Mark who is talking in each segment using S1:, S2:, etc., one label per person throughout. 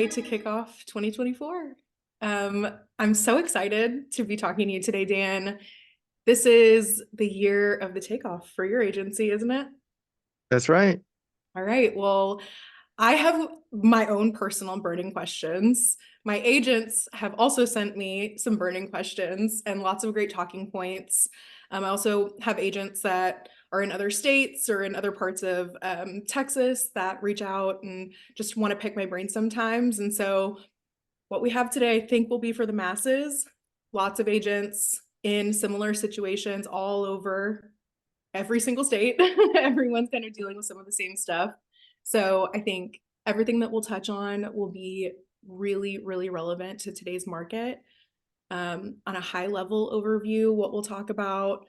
S1: way to kick off 2024. I'm so excited to be talking to you today, Dan. This is the year of the takeoff for your agency, isn't it?
S2: That's right.
S1: All right. Well, I have my own personal burning questions. My agents have also sent me some burning questions and lots of great talking points. I also have agents that are in other states or in other parts of Texas that reach out and just want to pick my brain sometimes. And so, what we have today, I think, will be for the masses. Lots of agents in similar situations all over every single state. Everyone's kind of dealing with some of the same stuff. So I think everything that we'll touch on will be really, really relevant to today's market. On a high level overview, what we'll talk about,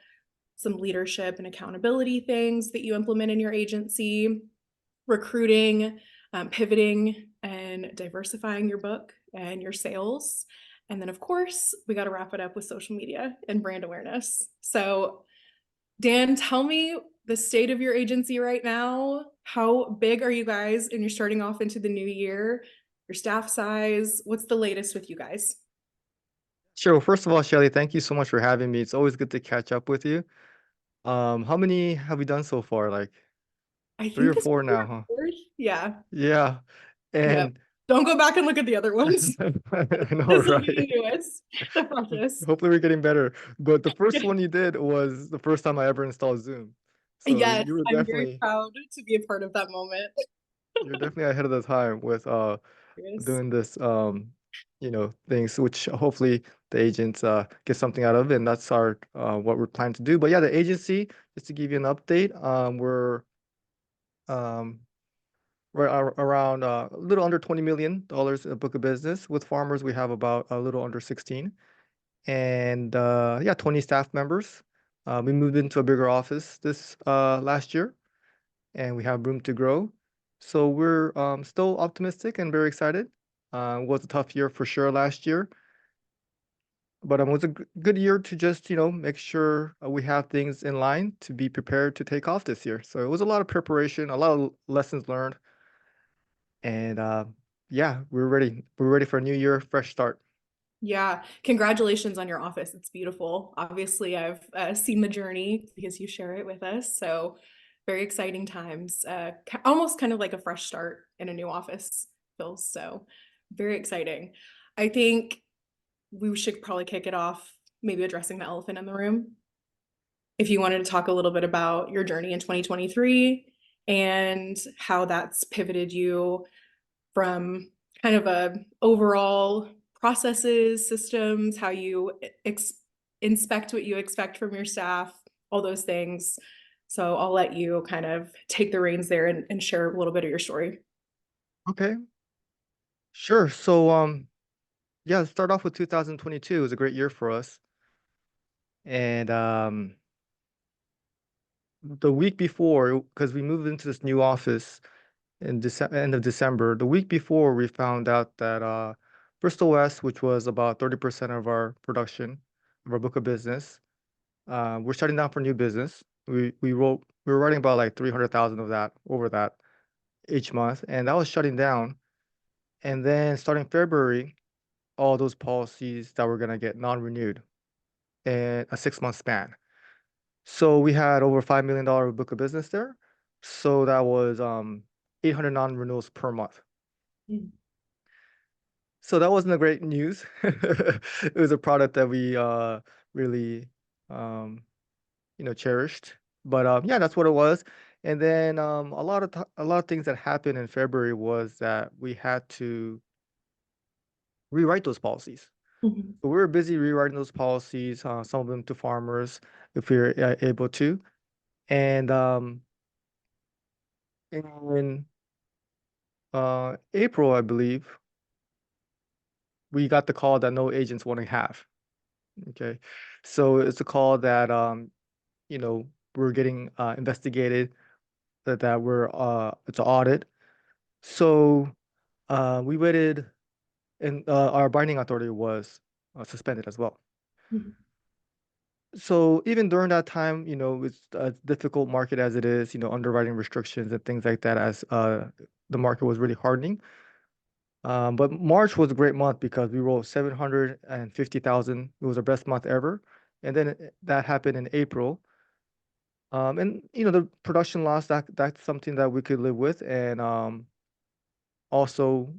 S1: some leadership and accountability things that you implement in your agency, recruiting, pivoting, and diversifying your book and your sales. And then, of course, we got to wrap it up with social media and brand awareness. So Dan, tell me the state of your agency right now. How big are you guys? And you're starting off into the new year. Your staff size. What's the latest with you guys?
S2: Sure. Well, first of all, Shelly, thank you so much for having me. It's always good to catch up with you. How many have we done so far? Like
S1: I
S2: three
S1: think
S2: or
S1: this is
S2: four
S1: your
S2: now, huh?
S1: fourth. Yeah.
S2: Yeah.
S1: Yep.
S2: And
S1: Don't go back and look at the other ones.
S2: I know,
S1: This will be
S2: right?
S1: the newest, the freshest.
S2: Hopefully we're getting better. But the first one you did was the first time I ever installed Zoom. So
S1: Yes,
S2: you were
S1: I'm very
S2: definitely
S1: proud to be a part of that moment.
S2: you're definitely ahead of the time with
S1: Yes.
S2: doing this things which hopefully the agents get something out of, and that's our what we're planning to do. But yeah, the agency, just to give you an update, um around a little under $20 million in a book of business. With farmers we have about a little under 16, and yeah, 20 staff members. We moved into a bigger office this last year, and we have room to grow. So we're still optimistic and very excited. It was a tough year for sure last year, but it was a good year to just, make sure we have things in line to be prepared to take off this year. So it was a lot of preparation, a lot of lessons learned, and yeah, we're ready. We're ready for a new year, fresh start.
S1: Yeah, congratulations on your office. It's beautiful. Obviously, I've seen the journey because you share it with us. So, very exciting times. Almost kind of like a fresh start in a new office feels so very exciting. I think we should probably kick it off, maybe addressing the elephant in the room. If you wanted to talk a little bit about your journey in 2023 and how that's pivoted you from kind of a overall processes, systems, how you inspect what you expect from your staff, all those things. So I'll let you kind of take the reins there and share a little bit of your story.
S2: Okay, sure. So yeah, let's start off with 2022. It was a great year for us. And the week before, because we moved into this new office in end of December, the week before we found out that Bristol West, which was about 30% of our production, of our book of business, we're shutting down for new business. We were writing about like 300,000 of that over that each month, and that was shutting down. And then starting February, all those policies that were gonna get non-renewed in a 6-month span. So we had over $5 million book of business there. So that was 800 non-renewals per month.
S1: Mm.
S2: So that wasn't a great news. It was a product that we really um, cherished. But yeah, that's what it was. And then a lot of things that happened in February was that we had to rewrite those policies.
S1: Mhm.
S2: So we were busy rewriting those policies, some of them to farmers if we were able to. And in April, I believe, we got the call that no agents want to have. Okay, so it's a call that you know, we're getting investigated, that we're it's an audit. So we waited, and our binding authority was suspended as well.
S1: Mhm.
S2: So even during that time, it's a difficult market as it is, underwriting restrictions and things like that, as the market was really hardening. But March was a great month because we rolled 750,000. It was our best month ever. And then that happened in April. And the production loss, that's something that we could live with. And also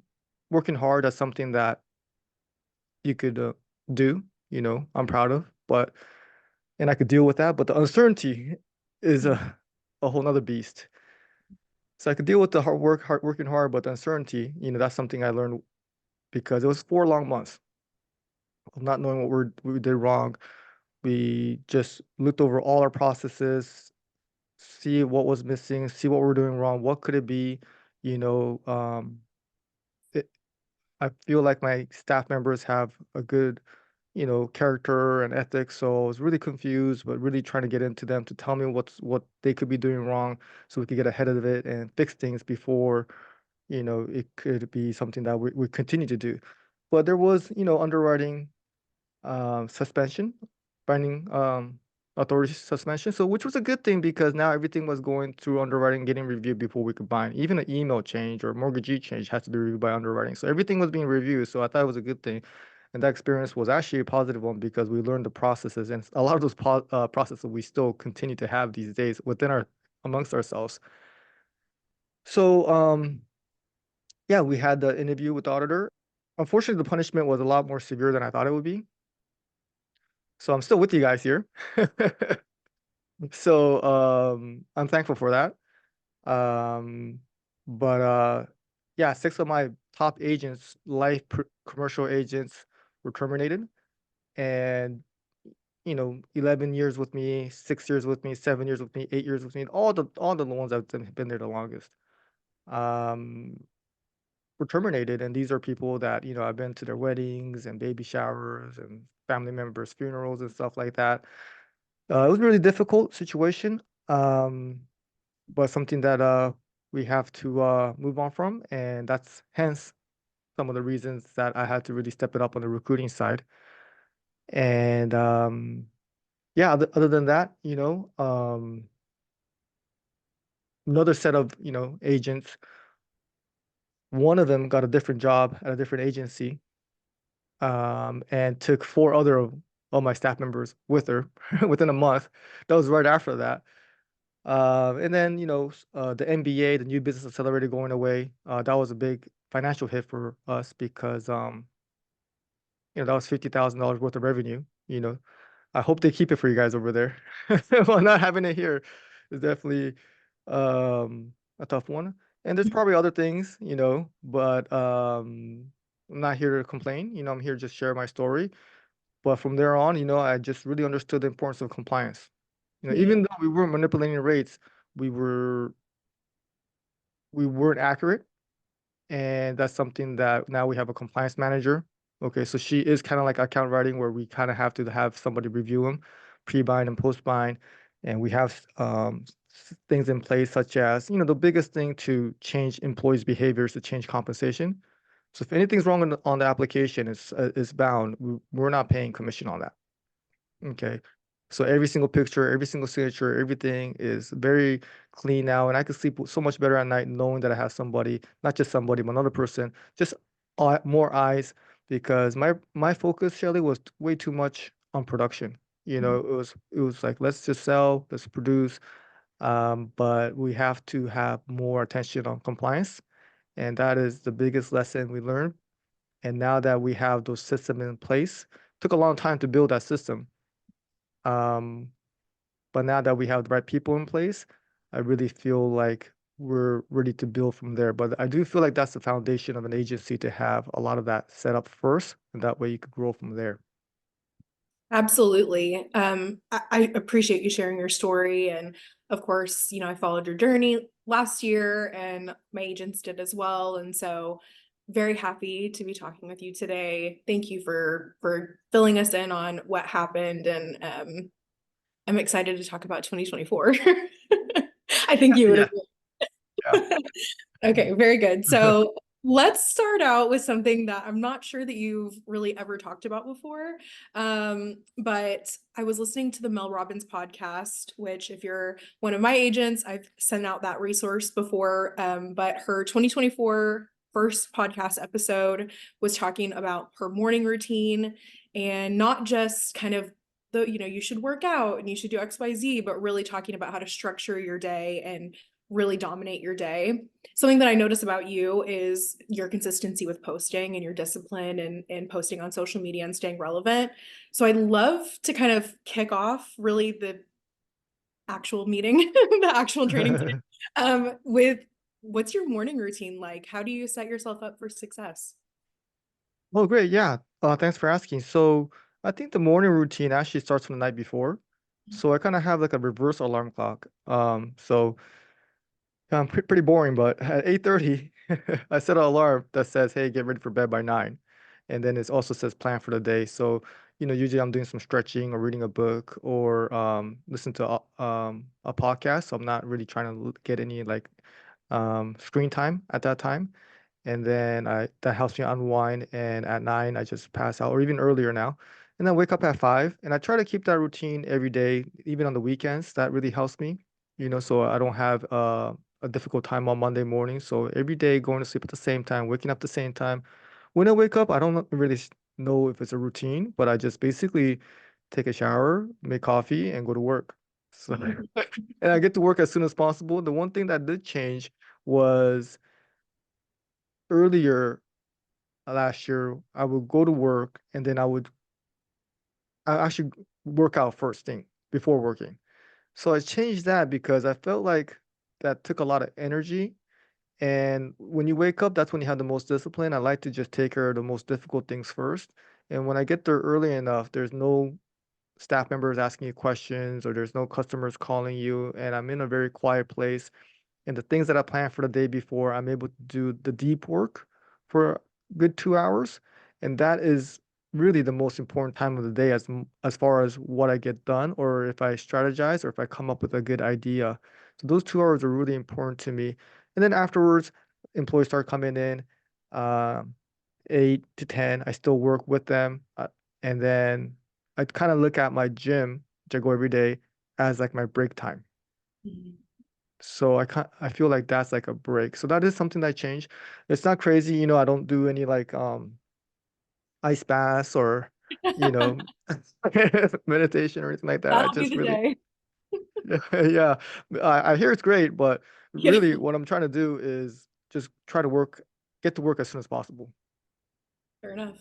S2: working hard, that's something that you could do, I'm proud of. And I could deal with that. But the uncertainty is a whole nother beast. So I could deal with the working hard, but the uncertainty, that's something I learned because it was 4 long months of not knowing what we did wrong. We just looked over all our processes, see what was missing, see what we're doing wrong, what could it be, you know, it, I feel like my staff members have a good, character and ethics. So I was really confused, but really trying to get into them to tell me what they could be doing wrong so we could get ahead of it and fix things before, it could be something that we continue to do. But there was, underwriting suspension, binding authority suspension. So which was a good thing because now everything was going through underwriting, getting reviewed before we could bind. Even an email change or mortgagee change has to be reviewed by underwriting. So everything was being reviewed. So I thought it was a good thing. And that experience was actually a positive one because we learned the processes and a lot of those processes we still continue to have these days amongst ourselves. So yeah, we had the interview with the auditor. Unfortunately, the punishment was a lot more severe than I thought it would be. So I'm still with you guys here. So I'm thankful for that. Um, but yeah, 6 of my top agents, commercial agents, were terminated, and 11 years with me, 6 years with me, 7 years with me, 8 years with me, all the ones that have been there the longest. Um, were terminated, and these are people that I've been to their weddings and baby showers and family members' funerals and stuff like that. It was a really difficult situation, um, but something that we have to move on from, and that's hence some of the reasons that I had to really step it up on the recruiting side. And yeah, other than that, another set of agents. One of them got a different job at a different agency, and took 4 other of my staff members with her within a month. That was right after that. And then, the MBA, the New Business Accelerator going away, that was a big financial hit for us because, that was $50,000 worth of revenue. I hope they keep it for you guys over there. While not having it here is definitely a tough one. And there's probably other things, but I'm not here to complain. I'm here to just share my story. But from there on, I just really understood the importance of compliance.
S1: Yeah,
S2: Even though we weren't manipulating rates, we were we weren't accurate, and that's something that now we have a compliance manager. Okay, so she is kind of like account writing, where we kind of have to have somebody review them, pre-bind and post-bind, and we have things in place such as the biggest thing to change employees' behaviors to change compensation. So if anything's wrong on the application, it's bound. We're not paying commission on that. Okay. So every single picture, every single signature, everything is very clean now. And I can sleep so much better at night knowing that I have somebody, not just somebody, but another person, just more eyes, because my focus, Shelly, was way too much on production. It was like, let's just sell, let's produce. But we have to have more attention on compliance. And that is the biggest lesson we learned. And now that we have those systems in place, took a long time to build that system. Um, but now that we have the right people in place, I really feel like we're ready to build from there. But I do feel like that's the foundation of an agency, to have a lot of that set up first, and that way you could grow from there.
S1: absolutely. I appreciate you sharing your story. And of course, I followed your journey last year and my agents did as well. And so very happy to be talking with you today. Thank you for filling us in on what happened. And I'm excited to talk about 2024. I think you would
S2: Yeah,
S1: agree.
S2: yeah.
S1: Okay, very good. So let's start out with something that I'm not sure that you've really ever talked about before. But I was listening to the Mel Robbins podcast, which, if you're one of my agents, I've sent out that resource before. But her 2024 first podcast episode was talking about her morning routine, and not just kind of you should work out and you should do XYZ, but really talking about how to structure your day and really dominate your day. Something that I notice about you is your consistency with posting and your discipline and posting on social media and staying relevant. So I'd love to kind of kick off really the actual meeting, the actual training today, with what's your morning routine like? How do you set yourself up for success?
S2: Oh, great. Yeah. Thanks for asking. So I think the morning routine actually starts from the night before. So I kind of have like a reverse alarm clock. So pretty boring, but at 8:30, I set an alarm that says, "Hey, get ready for bed by 9." And then it also says plan for the day. So, usually I'm doing some stretching or reading a book or listen to a podcast. So I'm not really trying to get any like screen time at that time. And then that helps me unwind. And at 9, I just pass out, or even earlier now. And then wake up at 5. And I try to keep that routine every day, even on the weekends. That really helps me, so I don't have a difficult time on Monday morning. So every day going to sleep at the same time, waking up at the same time. When I wake up, I don't really know if it's a routine, but I just basically take a shower, make coffee, and go to work. So, and I get to work as soon as possible. The one thing that did change was earlier last year, I would go to work and then I actually work out first thing before working. So I changed that because I felt like that took a lot of energy. And when you wake up, that's when you have the most discipline. I like to just take care of the most difficult things first. And when I get there early enough, there's no staff members asking you questions or there's no customers calling you. And I'm in a very quiet place. And the things that I plan for the day before, I'm able to do the deep work for a good 2 hours. And that is really the most important time of the day as far as what I get done, or if I strategize, or if I come up with a good idea. So those 2 hours are really important to me. And then afterwards, employees start coming in, uh, 8 to 10. I still work with them, and then I kind of look at my gym, which I go every day, as like my break time.
S1: Mhm.
S2: So I feel like that's like a break. So that is something that changed. It's not crazy, I don't do any like ice baths or, you know, meditation or anything like that. I
S1: That'll be
S2: just
S1: the
S2: really
S1: day.
S2: yeah. I hear it's great, but
S1: Yeah,
S2: really what I'm trying to do is just try to get to work as soon as possible.
S1: fair enough.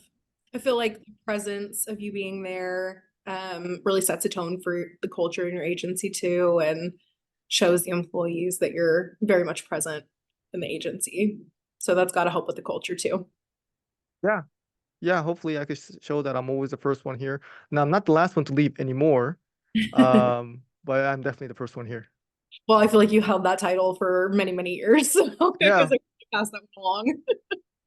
S1: I feel like the presence of you being there really sets a tone for the culture in your agency too, and shows the employees that you're very much present in the agency. So that's got to help with the culture too.
S2: Yeah. Yeah, hopefully I could show that I'm always the first one here. Now I'm not the last one to leave anymore. But I'm definitely the first one here.
S1: Well, I feel like you held that title for many, many years. So I guess
S2: Yeah.
S1: I can pass that one along.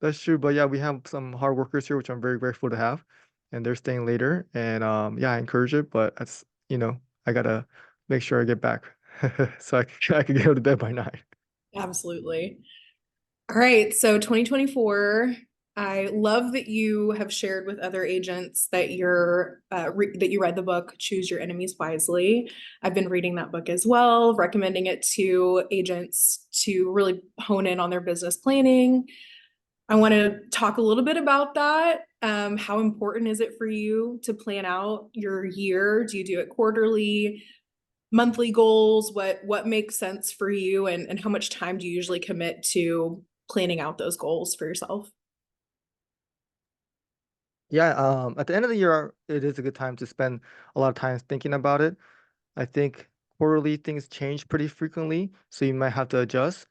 S2: That's true, but yeah, we have some hard workers here, which I'm very grateful to have, and they're staying later. And yeah, I encourage it, but I gotta make sure I get back so I can get to bed by 9.
S1: Absolutely. All right, so 2024, I love that you have shared with other agents that that you read the book Choose Your Enemies Wisely. I've been reading that book as well, recommending it to agents to really hone in on their business planning. I want to talk a little bit about that. How important is it for you to plan out your year? Do you do it quarterly, monthly goals? What makes sense for you, and how much time do you usually commit to planning out those goals for yourself?
S2: Yeah, at the end of the year, it is a good time to spend a lot of time thinking about it. I think quarterly things change pretty frequently, so you might have to adjust.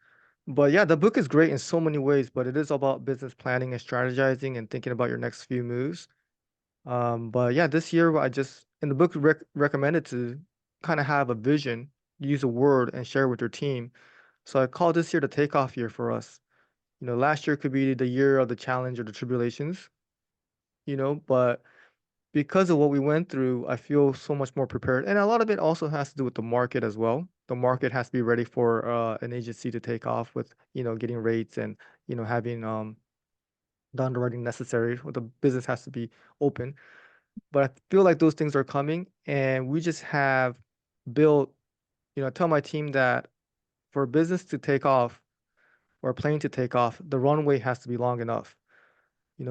S2: But yeah, the book is great in so many ways, but it is about business planning and strategizing and thinking about your next few moves. But yeah, this year I just in the book recommended to kind of have a vision, use a word, and share with your team. So I call this year the takeoff year for us. Last year could be the year of the challenge or the tribulations, but because of what we went through, I feel so much more prepared. And a lot of it also has to do with the market as well. The market has to be ready for an agency to take off with, getting rates and, having the underwriting necessary. The business has to be open. But I feel like those things are coming, and we just have built, I tell my team that for business to take off, or a plane to take off, the runway has to be long enough.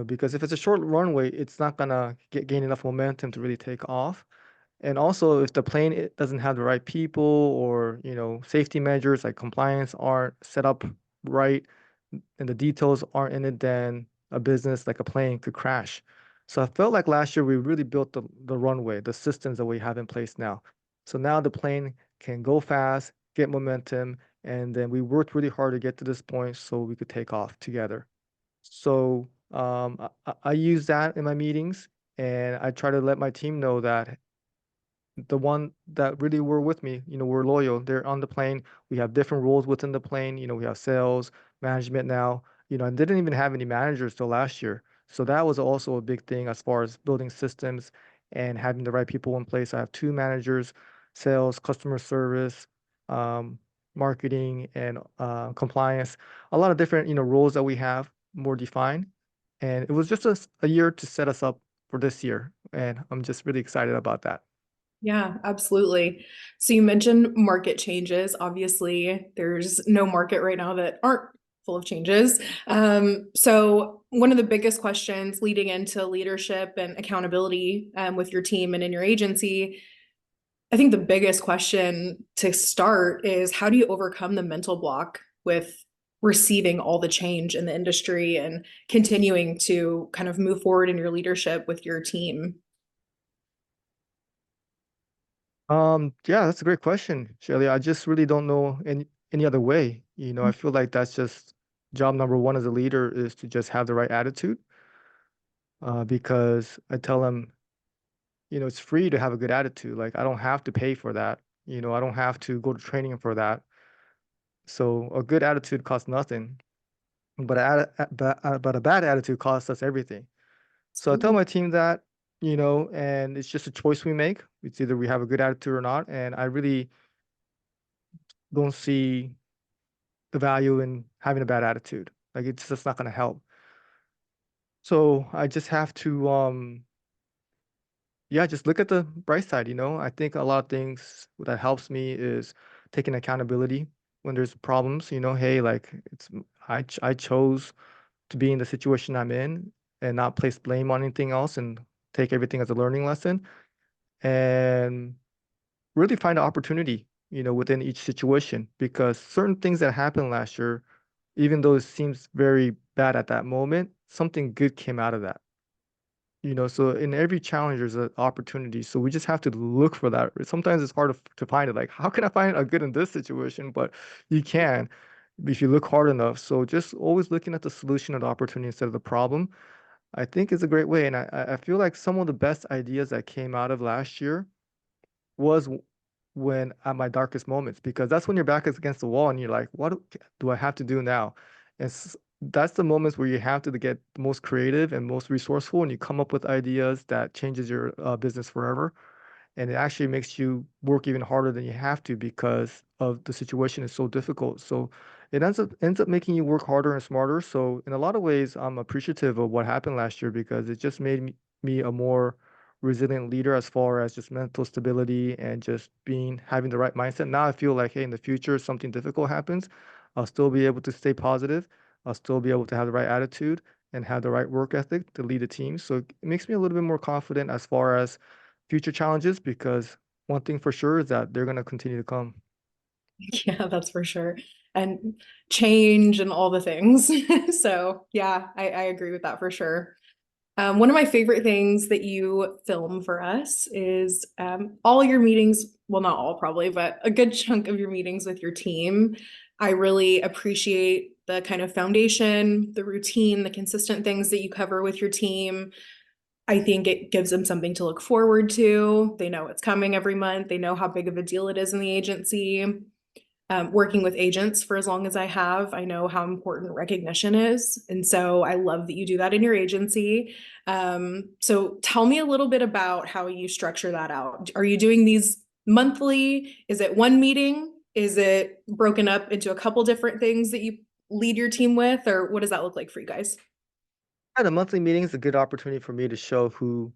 S2: Because if it's a short runway, it's not gonna gain enough momentum to really take off. And also, if the plane it doesn't have the right people or, safety measures like compliance aren't set up right and the details aren't in it, then a business like a plane could crash. So I felt like last year we really built the runway, the systems that we have in place now. So now the plane can go fast, get momentum, and then we worked really hard to get to this point so we could take off together. So I use that in my meetings, and I try to let my team know that the one that really were with me, we're loyal. They're on the plane. We have different roles within the plane. We have sales, management now. I didn't even have any managers till last year. So that was also a big thing as far as building systems and having the right people in place. I have two managers, sales, customer service, um, marketing, and compliance. A lot of different, roles that we have more defined. And it was just a year to set us up for this year. And I'm just really excited about that.
S1: Yeah, absolutely. So you mentioned market changes. Obviously, there's no market right now that aren't full of changes. So one of the biggest questions leading into leadership and accountability with your team and in your agency, I think the biggest question to start is how do you overcome the mental block with receiving all the change in the industry and continuing to kind of move forward in your leadership with your team?
S2: Yeah, that's a great question, Shelly. I just really don't know any other way. I feel like that's just job number one as a leader is to just have the right attitude. Because I tell them, it's free to have a good attitude. Like I don't have to pay for that. I don't have to go to training for that. So a good attitude costs nothing, but a bad attitude costs us everything. So I tell my team that, and it's just a choice we make. It's either we have a good attitude or not. And I really don't see the value in having a bad attitude. Like it's just not going to help. So I just have to, yeah, just look at the bright side. I think a lot of things that helps me is taking accountability when there's problems. Hey, like I chose to be in the situation I'm in and not place blame on anything else and take everything as a learning lesson and really find an opportunity, within each situation because certain things that happened last year, even though it seems very bad at that moment, something good came out of that. So in every challenge, there's an opportunity. So we just have to look for that. Sometimes it's hard to find it. Like, how can I find a good in this situation? But you can if you look hard enough. So just always looking at the solution of the opportunity instead of the problem, I think is a great way. And I feel like some of the best ideas that came out of last year was when at my darkest moments because that's when your back is against the wall and you're like, what do I have to do now? And that's the moments where you have to get the most creative and most resourceful, and you come up with ideas that changes your business forever. And it actually makes you work even harder than you have to because of the situation is so difficult. So it ends up making you work harder and smarter. So in a lot of ways, I'm appreciative of what happened last year because it just made me a more resilient leader as far as just mental stability and just having the right mindset. Now I feel like, hey, in the future, if something difficult happens, I'll still be able to stay positive. I'll still be able to have the right attitude and have the right work ethic to lead a team. So it makes me a little bit more confident as far as future challenges because one thing for sure is that they're going to continue to come.
S1: Yeah, that's for sure. And change and all the things. So yeah, I agree with that for sure. One of my favorite things that you film for us is all your meetings, well, not all probably, but a good chunk of your meetings with your team. I really appreciate the kind of foundation, the routine, the consistent things that you cover with your team. I think it gives them something to look forward to. They know it's coming every month. They know how big of a deal it is in the agency. Working with agents for as long as I have, I know how important recognition is. And so I love that you do that in your agency. So tell me a little bit about how you structure that out. Are you doing these monthly? Is it one meeting? Is it broken up into a couple different things that you lead your team with? Or what does that look like for you guys?
S2: Yeah, the monthly meeting is a good opportunity for me to show who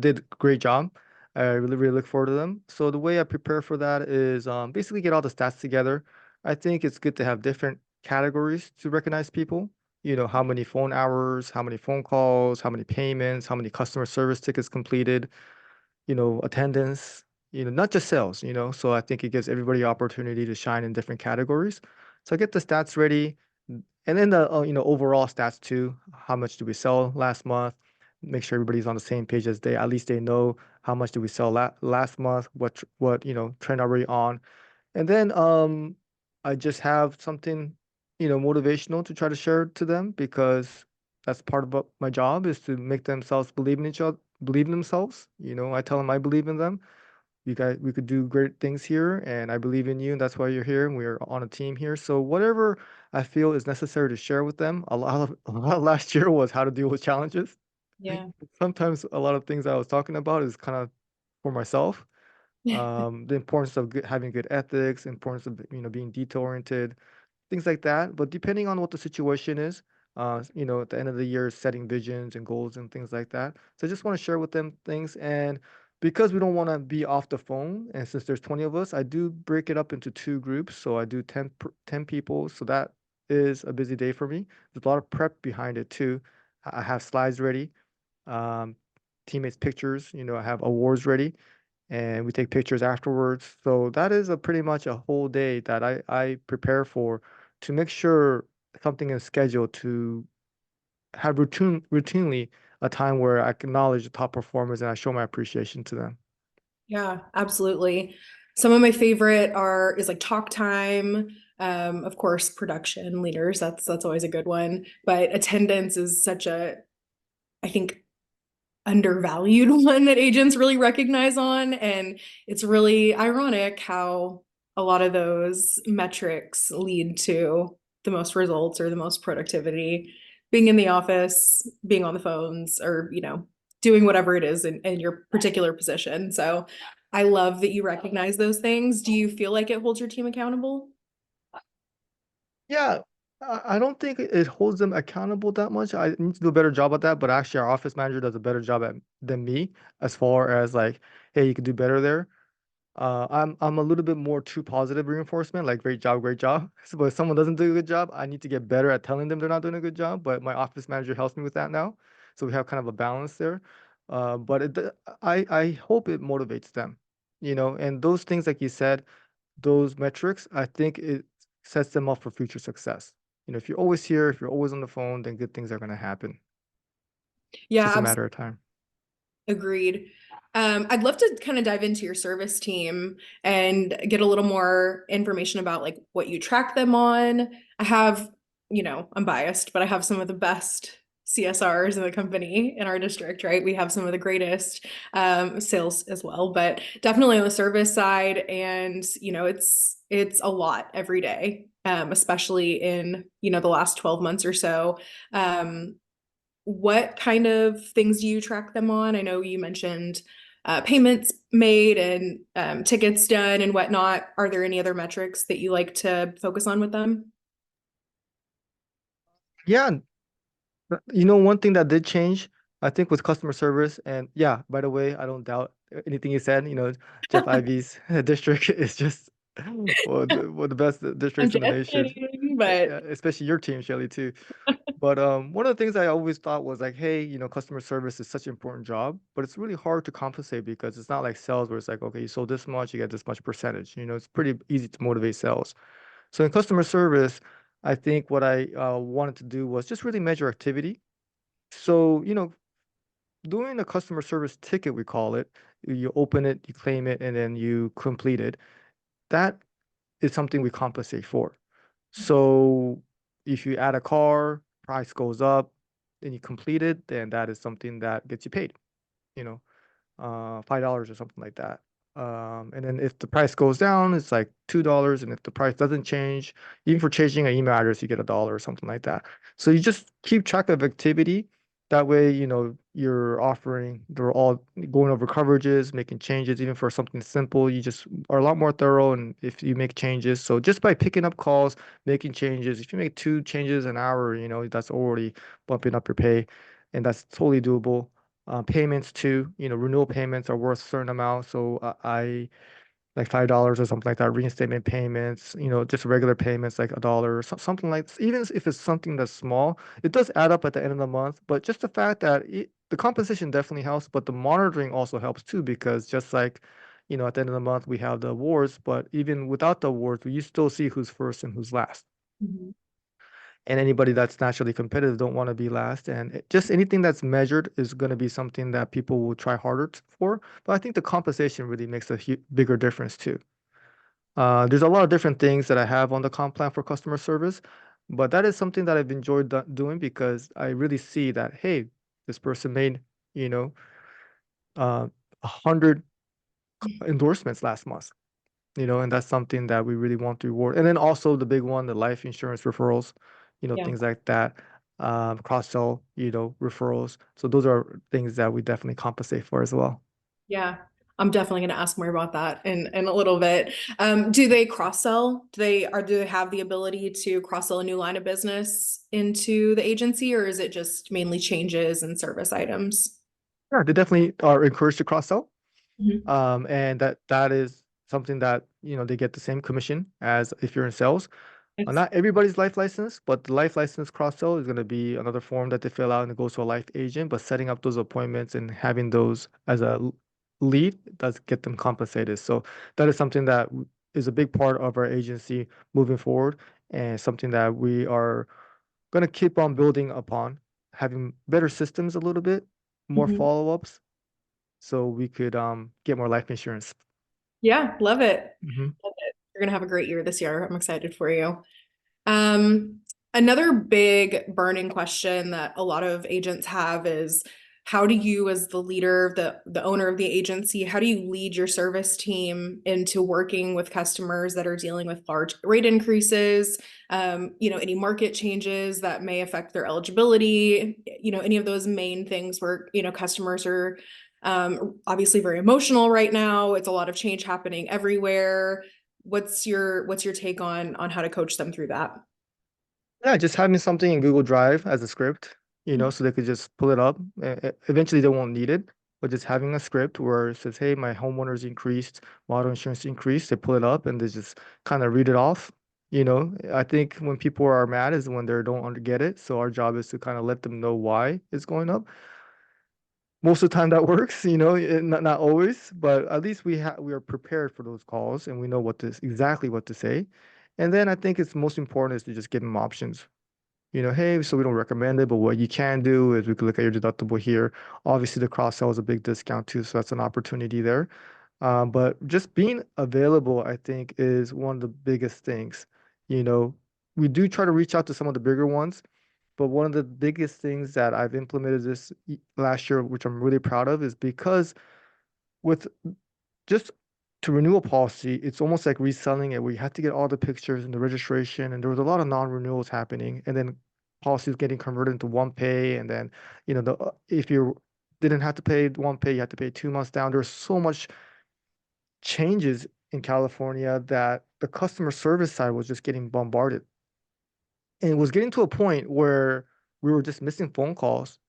S2: did a great job. I really, really look forward to them. So the way I prepare for that is basically get all the stats together. I think it's good to have different categories to recognize people. How many phone hours, how many phone calls, how many payments, how many customer service tickets completed, attendance, not just sales, So I think it gives everybody opportunity to shine in different categories. So I get the stats ready, and then the overall stats too. How much do we sell last month? Make sure everybody's on the same page as at least they know how much did we sell last month, what trend are we on. And then I just have something, motivational to try to share to them because that's part of my job is to make themselves believe in each other, believe in themselves. I tell them I believe in them. We could do great things here, and I believe in you, and that's why you're here, and we're on a team here. So whatever I feel is necessary to share with them, a lot of last year was how to deal with challenges.
S1: Yeah.
S2: Sometimes a lot of things I was talking about is kind of for myself, the importance of having good ethics, importance of being detail oriented, things like that. But depending on what the situation is, at the end of the year, setting visions and goals and things like that. So I just want to share with them things. And because we don't want to be off the phone, and since there's 20 of us, I do break it up into two groups. So I do 10 people. So that is a busy day for me. There's a lot of prep behind it too. I have slides ready, um, teammates' pictures, I have awards ready and we take pictures afterwards. So that is a pretty much a whole day that I prepare for to make sure something is scheduled to have routinely a time where I acknowledge the top performers and I show my appreciation to them.
S1: Yeah, absolutely. Some of my favorite is like talk time. Of course, production leaders. That's always a good one. But attendance is such a, I think, undervalued one that agents really recognize on. And it's really ironic how a lot of those metrics lead to the most results or the most productivity. Being in the office, being on the phones, or, doing whatever it is in your particular position. So I love that you recognize those things. Do you feel like it holds your team accountable?
S2: Yeah, I don't think it holds them accountable that much. I need to do a better job at that, but actually our office manager does a better job than me as far as like, hey, you could do better there. I'm a little bit more too positive reinforcement, like great job, great job. So, but if someone doesn't do a good job, I need to get better at telling them they're not doing a good job. But my office manager helps me with that now, so we have kind of a balance there. But I hope it motivates them, and those things like you said, those metrics, I think it sets them up for future success. If you're always here, if you're always on the phone, then good things are going to happen. It's just a
S1: Yeah,
S2: matter of time.
S1: agreed. I'd love to kind of dive into your service team and get a little more information about like what you track them on. I have, I'm biased, but I have some of the best CSRs in the company in our district, right? We have some of the greatest sales as well, but definitely on the service side. And, it's a lot every day, especially in, the last 12 months or so. What kind of things do you track them on? I know you mentioned payments made and tickets done and whatnot. Are there any other metrics that you like to focus on with them?
S2: Yeah, one thing that did change, I think, with customer service, and yeah, by the way, I don't doubt anything you said. Jeff Ivy's district is just one of the best
S1: I'm
S2: districts in
S1: just
S2: the nation,
S1: kidding, but
S2: especially your team, Shelly, too. But one of the things I always thought was like, hey, customer service is such an important job, but it's really hard to compensate because it's not like sales where it's like, okay, you sold this much, you get this much percentage. It's pretty easy to motivate sales. So in customer service, I think what I wanted to do was just really measure activity. So, doing a customer service ticket, we call it, you open it, you claim it, and then you complete it. That is something we compensate for. So if you add a car, price goes up, then you complete it, then that is something that gets you paid. You know, $5 or something like that. And then if the price goes down, it's like $2. And if the price doesn't change, even for changing an email address, you get $1 or something like that. So you just keep track of activity. That way, they're all going over coverages, making changes, even for something simple. You just are a lot more thorough. And if you make changes, so just by picking up calls, making changes, if you make 2 changes an hour, that's already bumping up your pay. And that's totally doable. Payments too, renewal payments are worth a certain amount. So I like $5 or something like that, reinstatement payments, just regular payments like $1 or something like, even if it's something that's small, it does add up at the end of the month. But just the fact that the compensation definitely helps, but the monitoring also helps too, because just like, at the end of the month, we have the awards, but even without the awards, you still see who's first and who's last.
S1: Mhm.
S2: And anybody that's naturally competitive don't want to be last. And just anything that's measured is going to be something that people will try harder for. But I think the compensation really makes a bigger difference too. There's a lot of different things that I have on the comp plan for customer service, but that is something that I've enjoyed doing because I really see that, hey, this person made, you know, 100 endorsements last month, and that's something that we really want to reward. And then also the big one, the life insurance referrals,
S1: Yeah.
S2: things like that, cross-sell, referrals. So those are things that we definitely compensate for as well.
S1: Yeah. I'm definitely going to ask more about that in a little bit. Do they cross-sell? Do they have the ability to cross-sell a new line of business into the agency, or is it just mainly changes and service items?
S2: Yeah, they definitely are encouraged to cross-sell.
S1: Mhm.
S2: And that is something that, they get the same commission as if you're in sales.
S1: It's,
S2: Not everybody's life license, but the life license cross-sell is going to be another form that they fill out and it goes to a life agent. But setting up those appointments and having those as a lead does get them compensated. So that is something that is a big part of our agency moving forward, and something that we are going to keep on building upon, having better systems a little bit, more
S1: Mhm.
S2: follow-ups, so we could get more life insurance.
S1: Yeah, love it.
S2: Mhm.
S1: Love it. You're going to have a great year this year. I'm excited for you. Um, Another big burning question that a lot of agents have is how do you, as the leader, the owner of the agency, how do you lead your service team into working with customers that are dealing with large rate increases, any market changes that may affect their eligibility, any of those main things where, customers are obviously very emotional right now. It's a lot of change happening everywhere. What's your take on how to coach them through that?
S2: Yeah, just having something in Google Drive as a script, so they could just pull it up. Eventually, they won't need it, but just having a script where it says, "Hey, my homeowner's increased, my auto insurance increased." They pull it up and they just kind of read it off. I think when people are mad is when they don't get it. So our job is to kind of let them know why it's going up. Most of the time that works, not always, but at least we are prepared for those calls and we know exactly what to say. And then I think it's most important is to just give them options. Hey, so we don't recommend it, but what you can do is we could look at your deductible here. Obviously, the cross sell is a big discount too, so that's an opportunity there. But just being available, I think, is one of the biggest things. You know, we do try to reach out to some of the bigger ones, but one of the biggest things that I've implemented this last year, which I'm really proud of, is because with just to renew a policy, it's almost like reselling it, where you have to get all the pictures and the registration, and there was a lot of non-renewals happening, and then policies getting converted into one pay, and then if you didn't have to pay one pay, you had to pay 2 months down. There's so much changes in California that the customer service side was just getting bombarded, and it was getting to a point where we were just missing phone calls.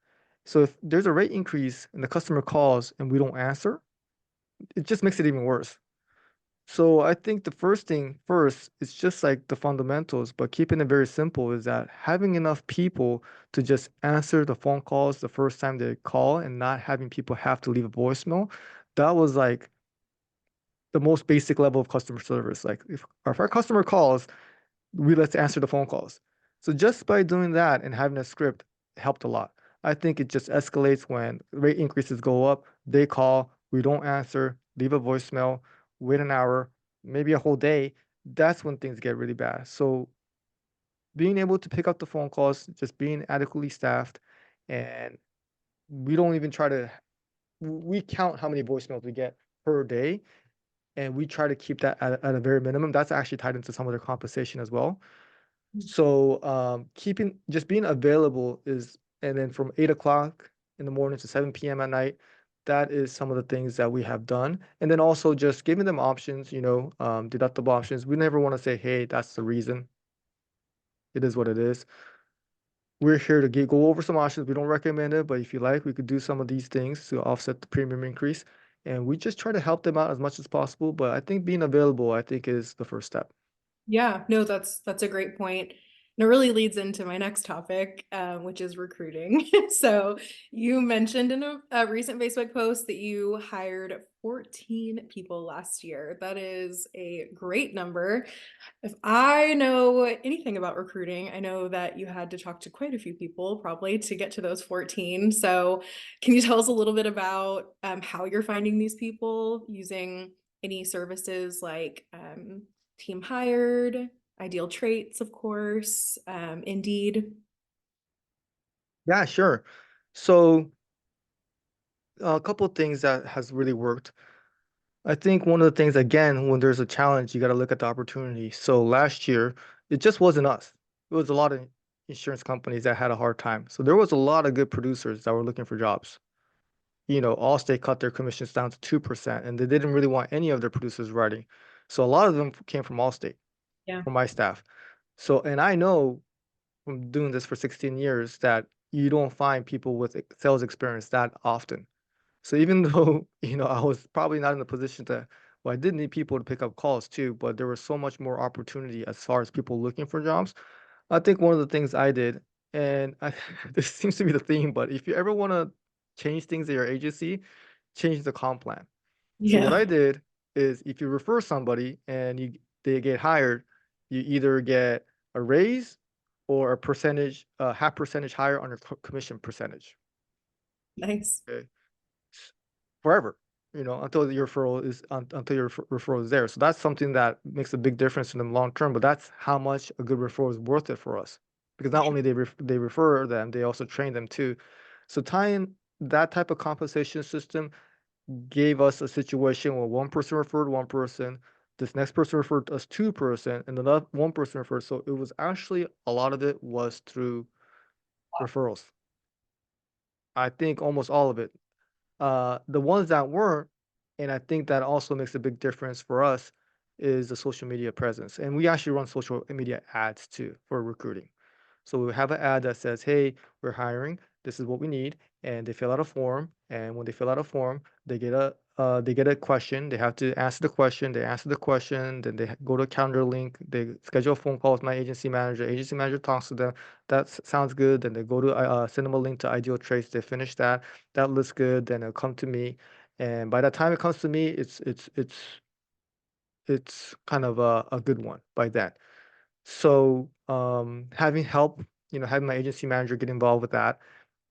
S2: So if there's a rate increase and the customer calls and we don't answer, it just makes it even worse. So I think the first thing first is just like the fundamentals, but keeping it very simple is that having enough people to just answer the phone calls the first time they call and not having people have to leave a voicemail, that was like the most basic level of customer service. Like if our customer calls, we let's answer the phone calls. So just by doing that and having a script helped a lot. I think it just escalates when rate increases go up, they call, we don't answer, leave a voicemail, wait an hour, maybe a whole day. That's when things get really bad. So being able to pick up the phone calls, just being adequately staffed, and we don't even try to, we count how many voicemails we get per day, and we try to keep that at a very minimum. That's actually tied into some of their compensation as well. So keeping just being available is, and then from 8 o'clock in the morning to 7 p.m. at night, that is some of the things that we have done. And then also just giving them options, deductible options. We never want to say, hey, that's the reason. It is what it is. We're here to go over some options. We don't recommend it, but if you like, we could do some of these things to offset the premium increase. And we just try to help them out as much as possible. But I think being available, I think, is the first step.
S1: Yeah, no, that's a great point. And it really leads into my next topic, which is recruiting. So you mentioned in a recent Facebook post that you hired 14 people last year. That is a great number. If I know anything about recruiting, I know that you had to talk to quite a few people probably to get to those 14. So can you tell us a little bit about how you're finding these people using any services like Team Hired, Ideal Traits, of course, Indeed?
S2: Yeah, sure. So a couple of things that has really worked. I think one of the things, again, when there's a challenge, you got to look at the opportunity. So last year, it just wasn't us. It was a lot of insurance companies that had a hard time. So there was a lot of good producers that were looking for jobs. Allstate cut their commissions down to 2%, and they didn't really want any of their producers writing. So a lot of them came from Allstate,
S1: Yeah.
S2: from my staff. So, and I know from doing this for 16 years that you don't find people with sales experience that often. So even though, I was probably not in the position to, well, I did need people to pick up calls too, but there was so much more opportunity as far as people looking for jobs. I think one of the things I did, and this seems to be the theme, but if you ever want to change things at your agency, change the comp plan. So what
S1: Yeah.
S2: I did is if you refer somebody and they get hired, you either get a raise or a percentage, half percentage higher on your commission percentage.
S1: Nice.
S2: Okay. Forever, until your until your referral is there. So that's something that makes a big difference in the long term. But that's how much a good referral is worth it for us, because not only they refer them, they also train them too. So tying that type of compensation system gave us a situation where one person referred one person, this next person referred us two-person, and another one person referred. So it was actually a lot of it was through referrals. I think almost all of it. The ones that weren't, and I think that also makes a big difference for us, is the social media presence. And we actually run social media ads too for recruiting. So we have an ad that says, "Hey, we're hiring. This is what we need," and they fill out a form. And when they fill out a form, they get a question. They have to answer the question. They answer the question. Then they go to a calendar link. They schedule a phone call with my agency manager. Agency manager talks to them. That sounds good. Then they go to send them a link to Ideal Traits. They finish that. That looks good. Then it'll come to me. And by the time it comes to me, it's kind of a good one by then. So, having help, having my agency manager get involved with that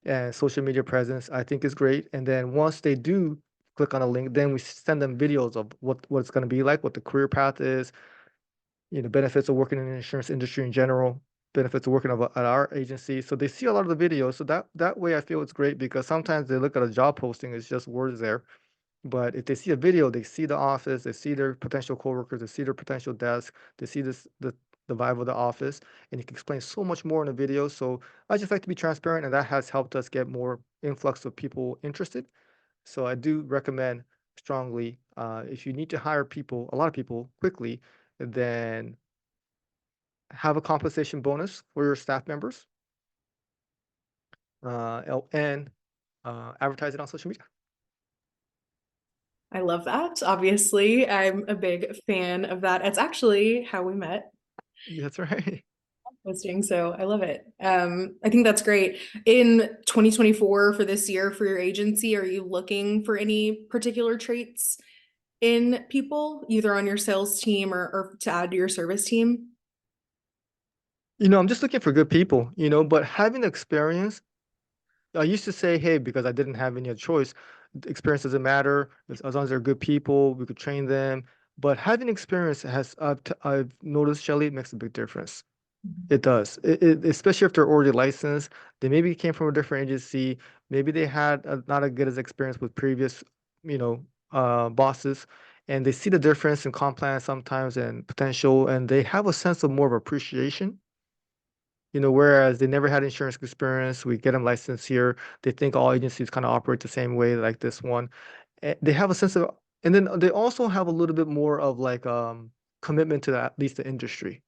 S2: and social media presence, I think is great. And then once they do click on a link, then we send them videos of what it's going to be like, what the career path is, benefits of working in the insurance industry in general, benefits of working at our agency. So they see a lot of the videos. So that way I feel it's great because sometimes they look at a job posting, it's just words there. But if they see a video, they see the office, they see their potential coworkers, they see their potential desk, they see the vibe of the office, and you can explain so much more in a video. So I just like to be transparent, and that has helped us get more influx of people interested. So I do recommend strongly, if you need to hire people, a lot of people quickly, then have a compensation bonus for your staff members, and advertise it on social media.
S1: I love that. Obviously, I'm a big fan of that. It's actually how we met
S2: That's right.
S1: posting, so I love it. I think that's great. In 2024 for this year for your agency, are you looking for any particular traits in people, either on your sales team or to add to your service team?
S2: I'm just looking for good people, but having experience, I used to say, hey, because I didn't have any other choice, experience doesn't matter. As long as they're good people, we could train them. But having experience I've noticed, Shelly, it makes a big difference. It does. Especially if they're already licensed. They maybe came from a different agency. Maybe they had not as good as experience with previous, bosses. And they see the difference in comp plan sometimes and potential, and they have a sense of more of appreciation. Whereas they never had insurance experience, we get them licensed here. They think all agencies kind of operate the same way, like this one. They have a sense of, and then they also have a little bit more of like commitment to at least the industry.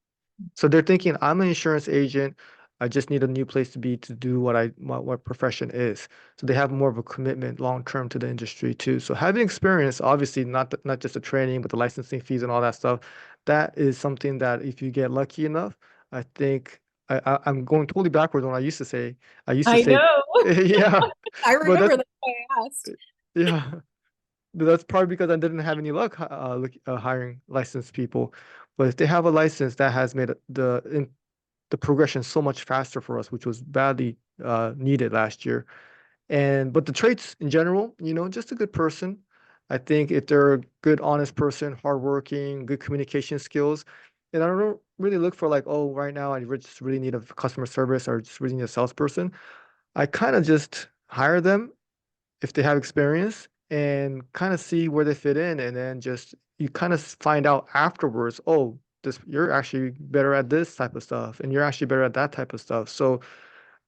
S2: So they're thinking, I'm an insurance agent. I just need a new place to be to do what profession is. So they have more of a commitment long term to the industry too. So having experience, obviously not just the training, but the licensing fees and all that stuff, that is something that if you get lucky enough, I think I'm going totally backwards when I used to say. I used to
S1: I
S2: say,
S1: know.
S2: yeah,
S1: I
S2: but
S1: remember that's why I asked.
S2: yeah, that's probably because I didn't have any luck hiring licensed people. But if they have a license, that has made the progression so much faster for us, which was badly needed last year. And but the traits in general, just a good person. I think if they're a good, honest person, hardworking, good communication skills, and I don't really look for like, oh, right now just really need a customer service or just really need a salesperson. I kind of just hire them if they have experience and kind of see where they fit in, and then just you kind of find out afterwards, oh, this you're actually better at this type of stuff, and you're actually better at that type of stuff. So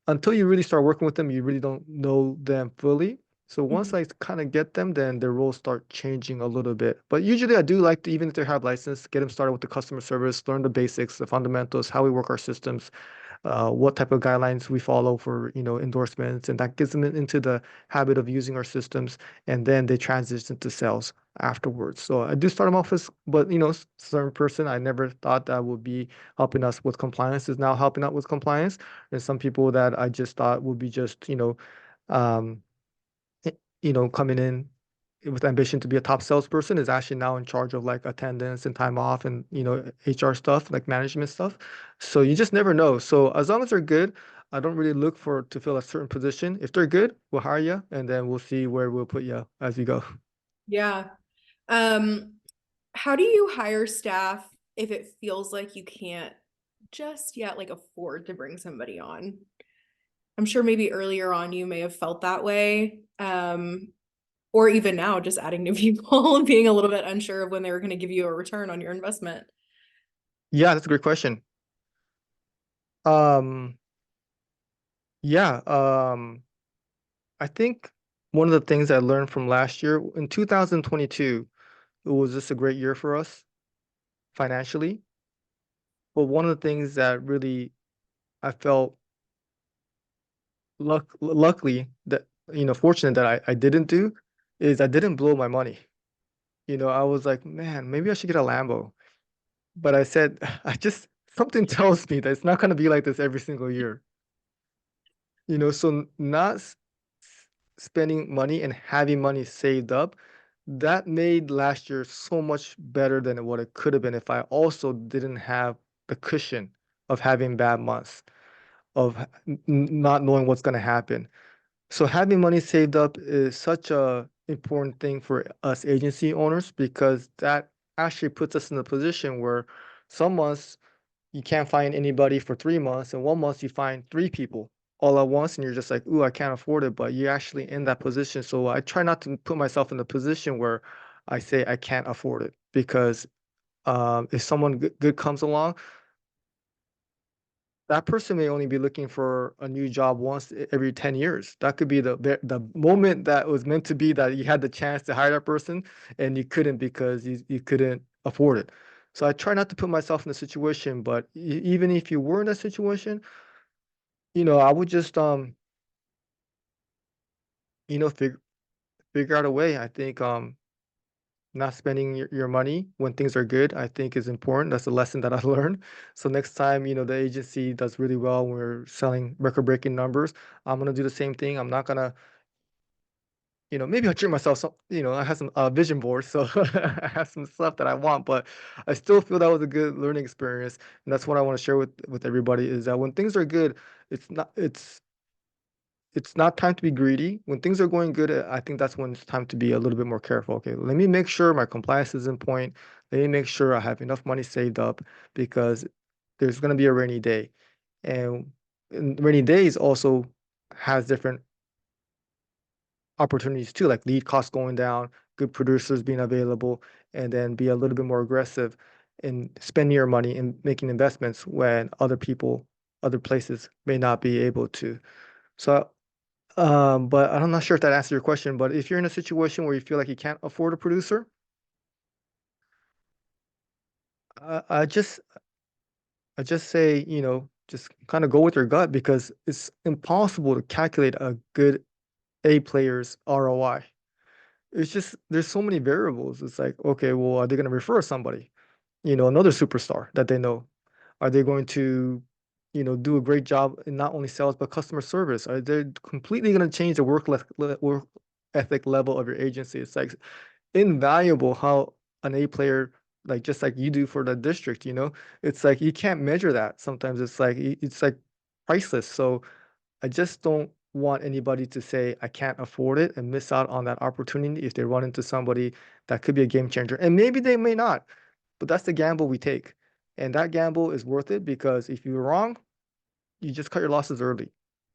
S2: until you really start working with them, you really don't know them fully. So once
S1: Mhm.
S2: I kind of get them, then their roles start changing a little bit. But usually I do like to, even if they have license, get them started with the customer service, learn the basics, the fundamentals, how we work our systems, what type of guidelines we follow for, endorsements, and that gets them into the habit of using our systems, and then they transition to sales afterwards. So I do start them off as, but certain person I never thought that would be helping us with compliance is now helping out with compliance, and some people that I just thought would be just, um, eh, coming in with ambition to be a top salesperson is actually now in charge of like attendance and time off and HR stuff, like management stuff. So you just never know. So as long as they're good, I don't really look for to fill a certain position. If they're good, we'll hire you, and then we'll see where we'll put you as we go.
S1: Yeah. Um, how do you hire staff if it feels like you can't just yet like afford to bring somebody on? I'm sure maybe earlier on you may have felt that way. Or even now, just adding new people and being a little bit unsure of when they were going to give you a return on your investment.
S2: Yeah, that's a great question. Um, yeah, I think one of the things I learned from last year in 2022, it was just a great year for us financially. But one of the things that really I felt luckily that, fortunate that I didn't do is I didn't blow my money. I was like, man, maybe I should get a Lambo. But I said, something tells me that it's not going to be like this every single year. So not spending money and having money saved up, that made last year so much better than what it could have been if I also didn't have the cushion of having bad months, of not knowing what's going to happen. So having money saved up is such a important thing for us agency owners because that actually puts us in a position where some months you can't find anybody for 3 months, and one month you find three people all at once, and you're just like, ooh, I can't afford it, but you're actually in that position. So I try not to put myself in the position where I say I can't afford it because if someone good comes along, that person may only be looking for a new job once every 10 years. That could be the moment that was meant to be that you had the chance to hire that person and you couldn't because you couldn't afford it. So I try not to put myself in a situation, but even if you were in that situation, I would just you know, fig figure out a way. I think not spending your money when things are good, I think is important. That's a lesson that I learned. So next time, the agency does really well, we're selling record-breaking numbers, I'm gonna do the same thing. I'm not gonna, maybe I'll treat myself some, I have some vision boards, so I have some stuff that I want, but I still feel that was a good learning experience. And that's what I want to share with everybody is that when things are good, it's not time to be greedy. When things are going good, I think that's when it's time to be a little bit more careful. Okay, let me make sure my compliance is in point. Let me make sure I have enough money saved up because there's going to be a rainy day. And rainy days also has different opportunities too, like lead costs going down, good producers being available, and then be a little bit more aggressive in spending your money and making investments when other places may not be able to. So but I'm not sure if that answers your question. But if you're in a situation where you feel like you can't afford a producer, I, I just I just say, just kind of go with your gut because it's impossible to calculate a good A player's ROI. It's just there's so many variables. It's like, okay, well, are they going to refer somebody, another superstar that they know? Are they going to, do a great job in not only sales but customer service? Are they completely going to change the work ethic level of your agency? It's like invaluable how an A player, like just like you do for the district, it's like you can't measure that. Sometimes it's like priceless. So I just don't want anybody to say I can't afford it and miss out on that opportunity if they run into somebody that could be a game changer. And maybe they may not, but that's the gamble we take. And that gamble is worth it because if you're wrong, you just cut your losses early.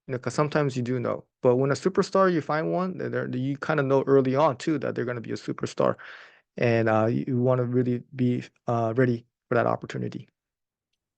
S2: Because sometimes you do know. But when a superstar, you find one, you kind of know early on too that they're going to be a superstar, and you want to really be ready for that opportunity.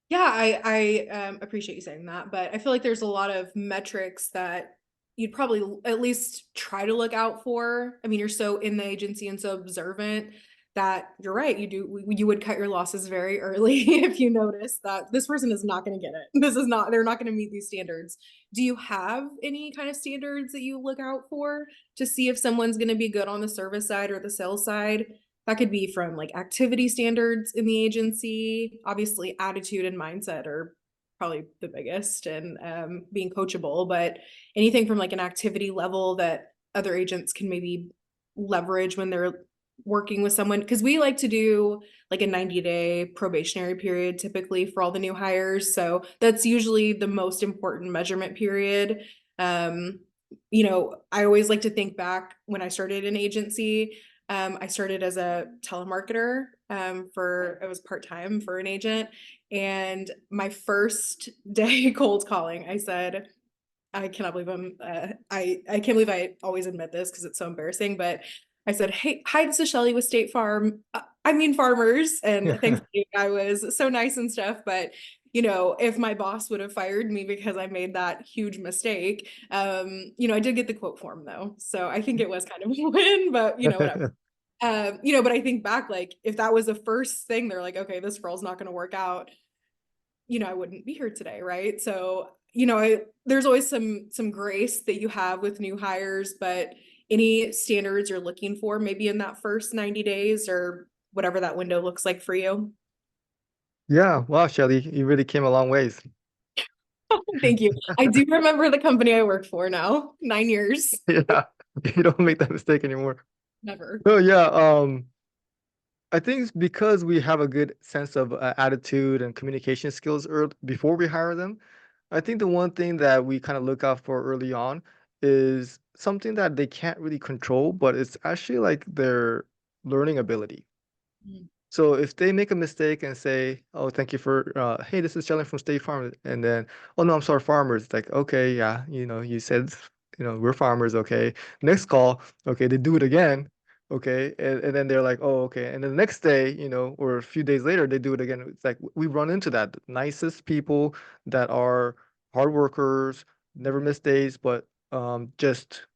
S1: Yeah, I appreciate you saying that, but I feel like there's a lot of metrics that you'd probably at least try to look out for. I mean, you're so in the agency and so observant that you're right. You would cut your losses very early if you notice that this person is not going to get it. They're not going to meet these standards. Do you have any kind of standards that you look out for to see if someone's going to be good on the service side or the sales side? That could be from like activity standards in the agency. Obviously, attitude and mindset are probably the biggest, and being coachable, but anything from like an activity level that other agents can maybe leverage when they're working with someone. Because we like to do like a 90-day probationary period typically for all the new hires. So that's usually the most important measurement period. I always like to think back when I started an agency. I started as a telemarketer it was part-time for an agent. And my first day cold calling, I said, I cannot believe I can't believe I always admit this because it's so embarrassing, but I said, hey, hi, this is Shelly with State Farm. I mean farmers. And thankfully the guy was so nice and stuff. But if my boss would have fired me because I made that huge mistake, I did get the quote form though. So I think it was kind of a win, but whatever. But I think back, like if that was the first thing, they're like, okay, this girl's not going to work out, I wouldn't be here today, right? So, there's always some grace that you have with new hires, but any standards you're looking for maybe in that first 90 days or whatever that window looks like for you?
S2: Yeah, wow, Shelly, you really came a long ways.
S1: Thank you. I do remember the company I work for now, 9 years.
S2: Yeah, you don't make that mistake anymore.
S1: Never.
S2: No, yeah, I think it's because we have a good sense of attitude and communication skills before we hire them. I think the one thing that we kind of look out for early on is something that they can't really control, but it's actually like their learning ability.
S1: Mm.
S2: So if they make a mistake and say, "Oh, thank you for, hey, this is Shelly from State Farm," and then, "Oh no, I'm sorry, farmers." It's like, okay, yeah, you said, we're farmers, okay. Next call, okay, they do it again, okay, and then they're like, "Oh, okay," and then the next day, or a few days later, they do it again. It's like we run into that. The nicest people that are hard workers, never miss days, but just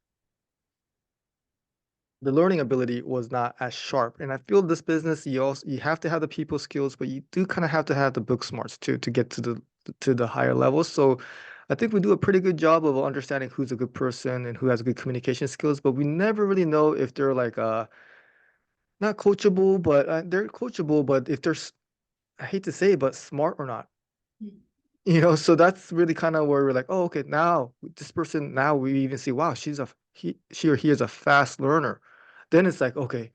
S2: the learning ability was not as sharp. And I feel this business, you have to have the people skills, but you do kind of have to have the book smarts too to get to the higher levels. So I think we do a pretty good job of understanding who's a good person and who has good communication skills, but we never really know if they're like not coachable, but they're coachable, but if I hate to say it, but smart or not.
S1: Mm.
S2: So that's really kind of where we're like, oh, okay, now this person, now we even see, wow, she or he is a fast learner. Then it's like, okay,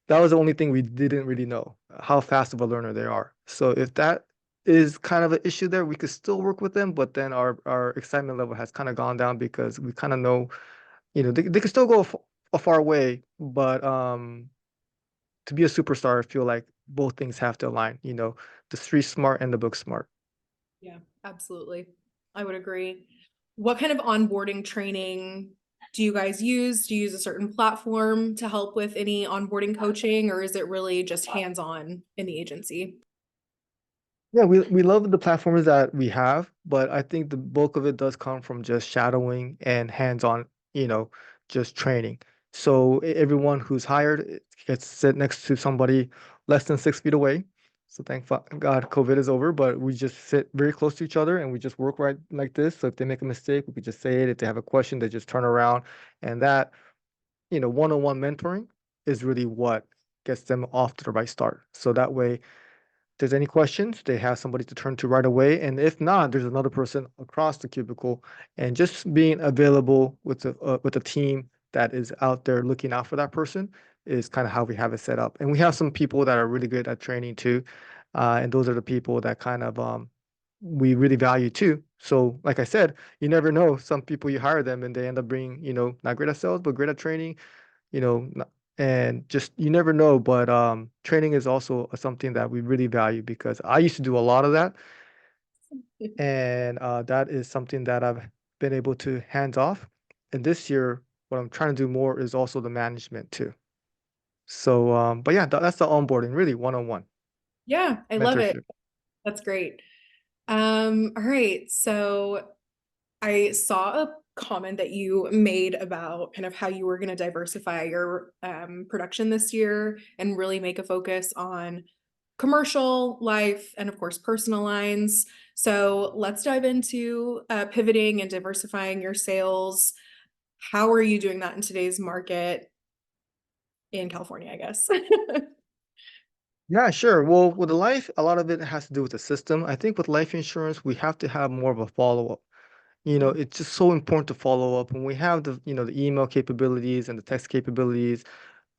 S2: that was the only thing we didn't really know, how fast of a learner they are. So if that is kind of an issue there, we could still work with them, but then our excitement level has kind of gone down because we kind of know, they could still go a far way, but to be a superstar, I feel like both things have to align, the street smart and the book smart.
S1: Yeah, absolutely. I would agree. What kind of onboarding training do you guys use? Do you use a certain platform to help with any onboarding coaching, or is it really just hands-on in the agency?
S2: Yeah, we love the platforms that we have, but I think the bulk of it does come from just shadowing and hands-on, you know, just training. So everyone who's hired gets sit next to somebody less than 6 feet away. So thank God COVID is over, but we just sit very close to each other and we just work right like this. So if they make a mistake, we could just say it. If they have a question, they just turn around. And that, one-on-one mentoring is really what gets them off to the right start. So that way, there's any questions, they have somebody to turn to right away. And if not, there's another person across the cubicle. And just being available with a team that is out there looking out for that person is kind of how we have it set up. And we have some people that are really good at training too. And those are the people that kind of we really value too. So, like I said, you never know. Some people you hire them and they end up being, not great at sales, but great at training, you know, n- and just you never know. But training is also something that we really value because I used to do a lot of that, and that is something that I've been able to hands off. And this year, what I'm trying to do more is also the management too. So, but yeah, that's the onboarding, really one-on-one
S1: Yeah, I love it.
S2: mentorship.
S1: That's great. All right. So I saw a comment that you made about kind of how you were going to diversify your production this year and really make a focus on commercial life and of course personal lines. So let's dive into pivoting and diversifying your sales. How are you doing that in today's market in California, I guess?
S2: Yeah, sure. Well, with the life, a lot of it has to do with the system. I think with life insurance, we have to have more of a follow-up. It's just so important to follow up. When we have the email capabilities and the text capabilities,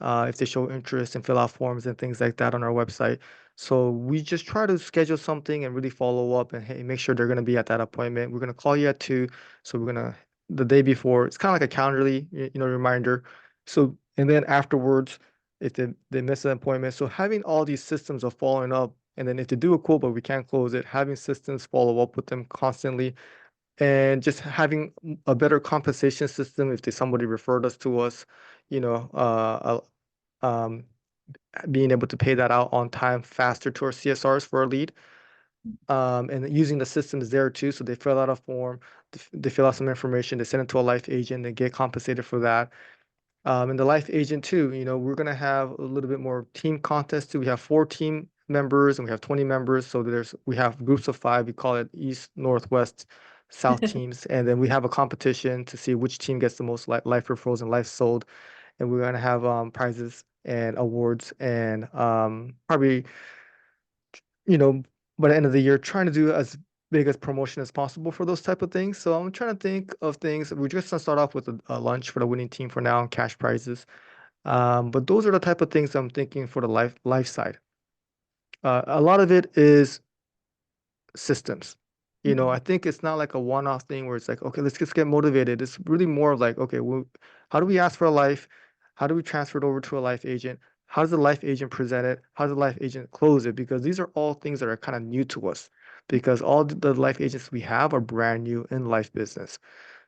S2: if they show interest and fill out forms and things like that on our website. So we just try to schedule something and really follow up and hey, make sure they're going to be at that appointment. We're going to call you at 2. So we're going to, the day before, it's kind of like a calendarly, reminder. So, and then afterwards, if they miss an appointment. So having all these systems of following up, and then if they do a quote, but we can't close it, having systems follow up with them constantly and just having a better compensation system if somebody referred us to us, you know, um, being able to pay that out on time faster to our CSRs for our lead, and using the systems there too. So they fill out a form, they fill out some information, they send it to a life agent, they get compensated for that. And the life agent too, we're gonna have a little bit more team contests too. We have 4 team members and we have 20 members. So we have groups of 5. We call it East, Northwest, South teams, and then we have a competition to see which team gets the most life referrals and life sold. And we're gonna have prizes and awards and probably you know by the end of the year trying to do as big as promotion as possible for those type of things. So I'm trying to think of things. We're just gonna start off with a lunch for the winning team for now and cash prizes. But those are the type of things I'm thinking for the life side. A lot of it is systems. I think it's not like a one-off thing where it's like, okay, let's just get motivated. It's really more of like, okay, well, how do we ask for a life? How do we transfer it over to a life agent? How does the life agent present it? How does the life agent close it? Because these are all things that are kind of new to us because all the life agents we have are brand new in life business.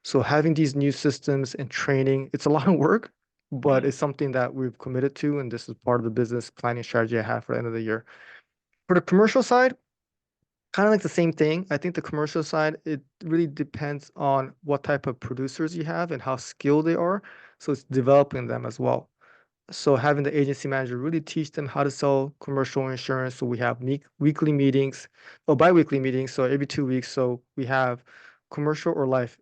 S2: So having these new systems and training, it's a lot of work, but
S1: Yeah.
S2: it's something that we've committed to, and this is part of the business planning strategy I have for the end of the year. For the commercial side, kind of like the same thing. I think the commercial side, it really depends on what type of producers you have and how skilled they are. So it's developing them as well. So having the agency manager really teach them how to sell commercial insurance. So we have weekly meetings or biweekly meetings. So every 2 weeks. So we have commercial or life,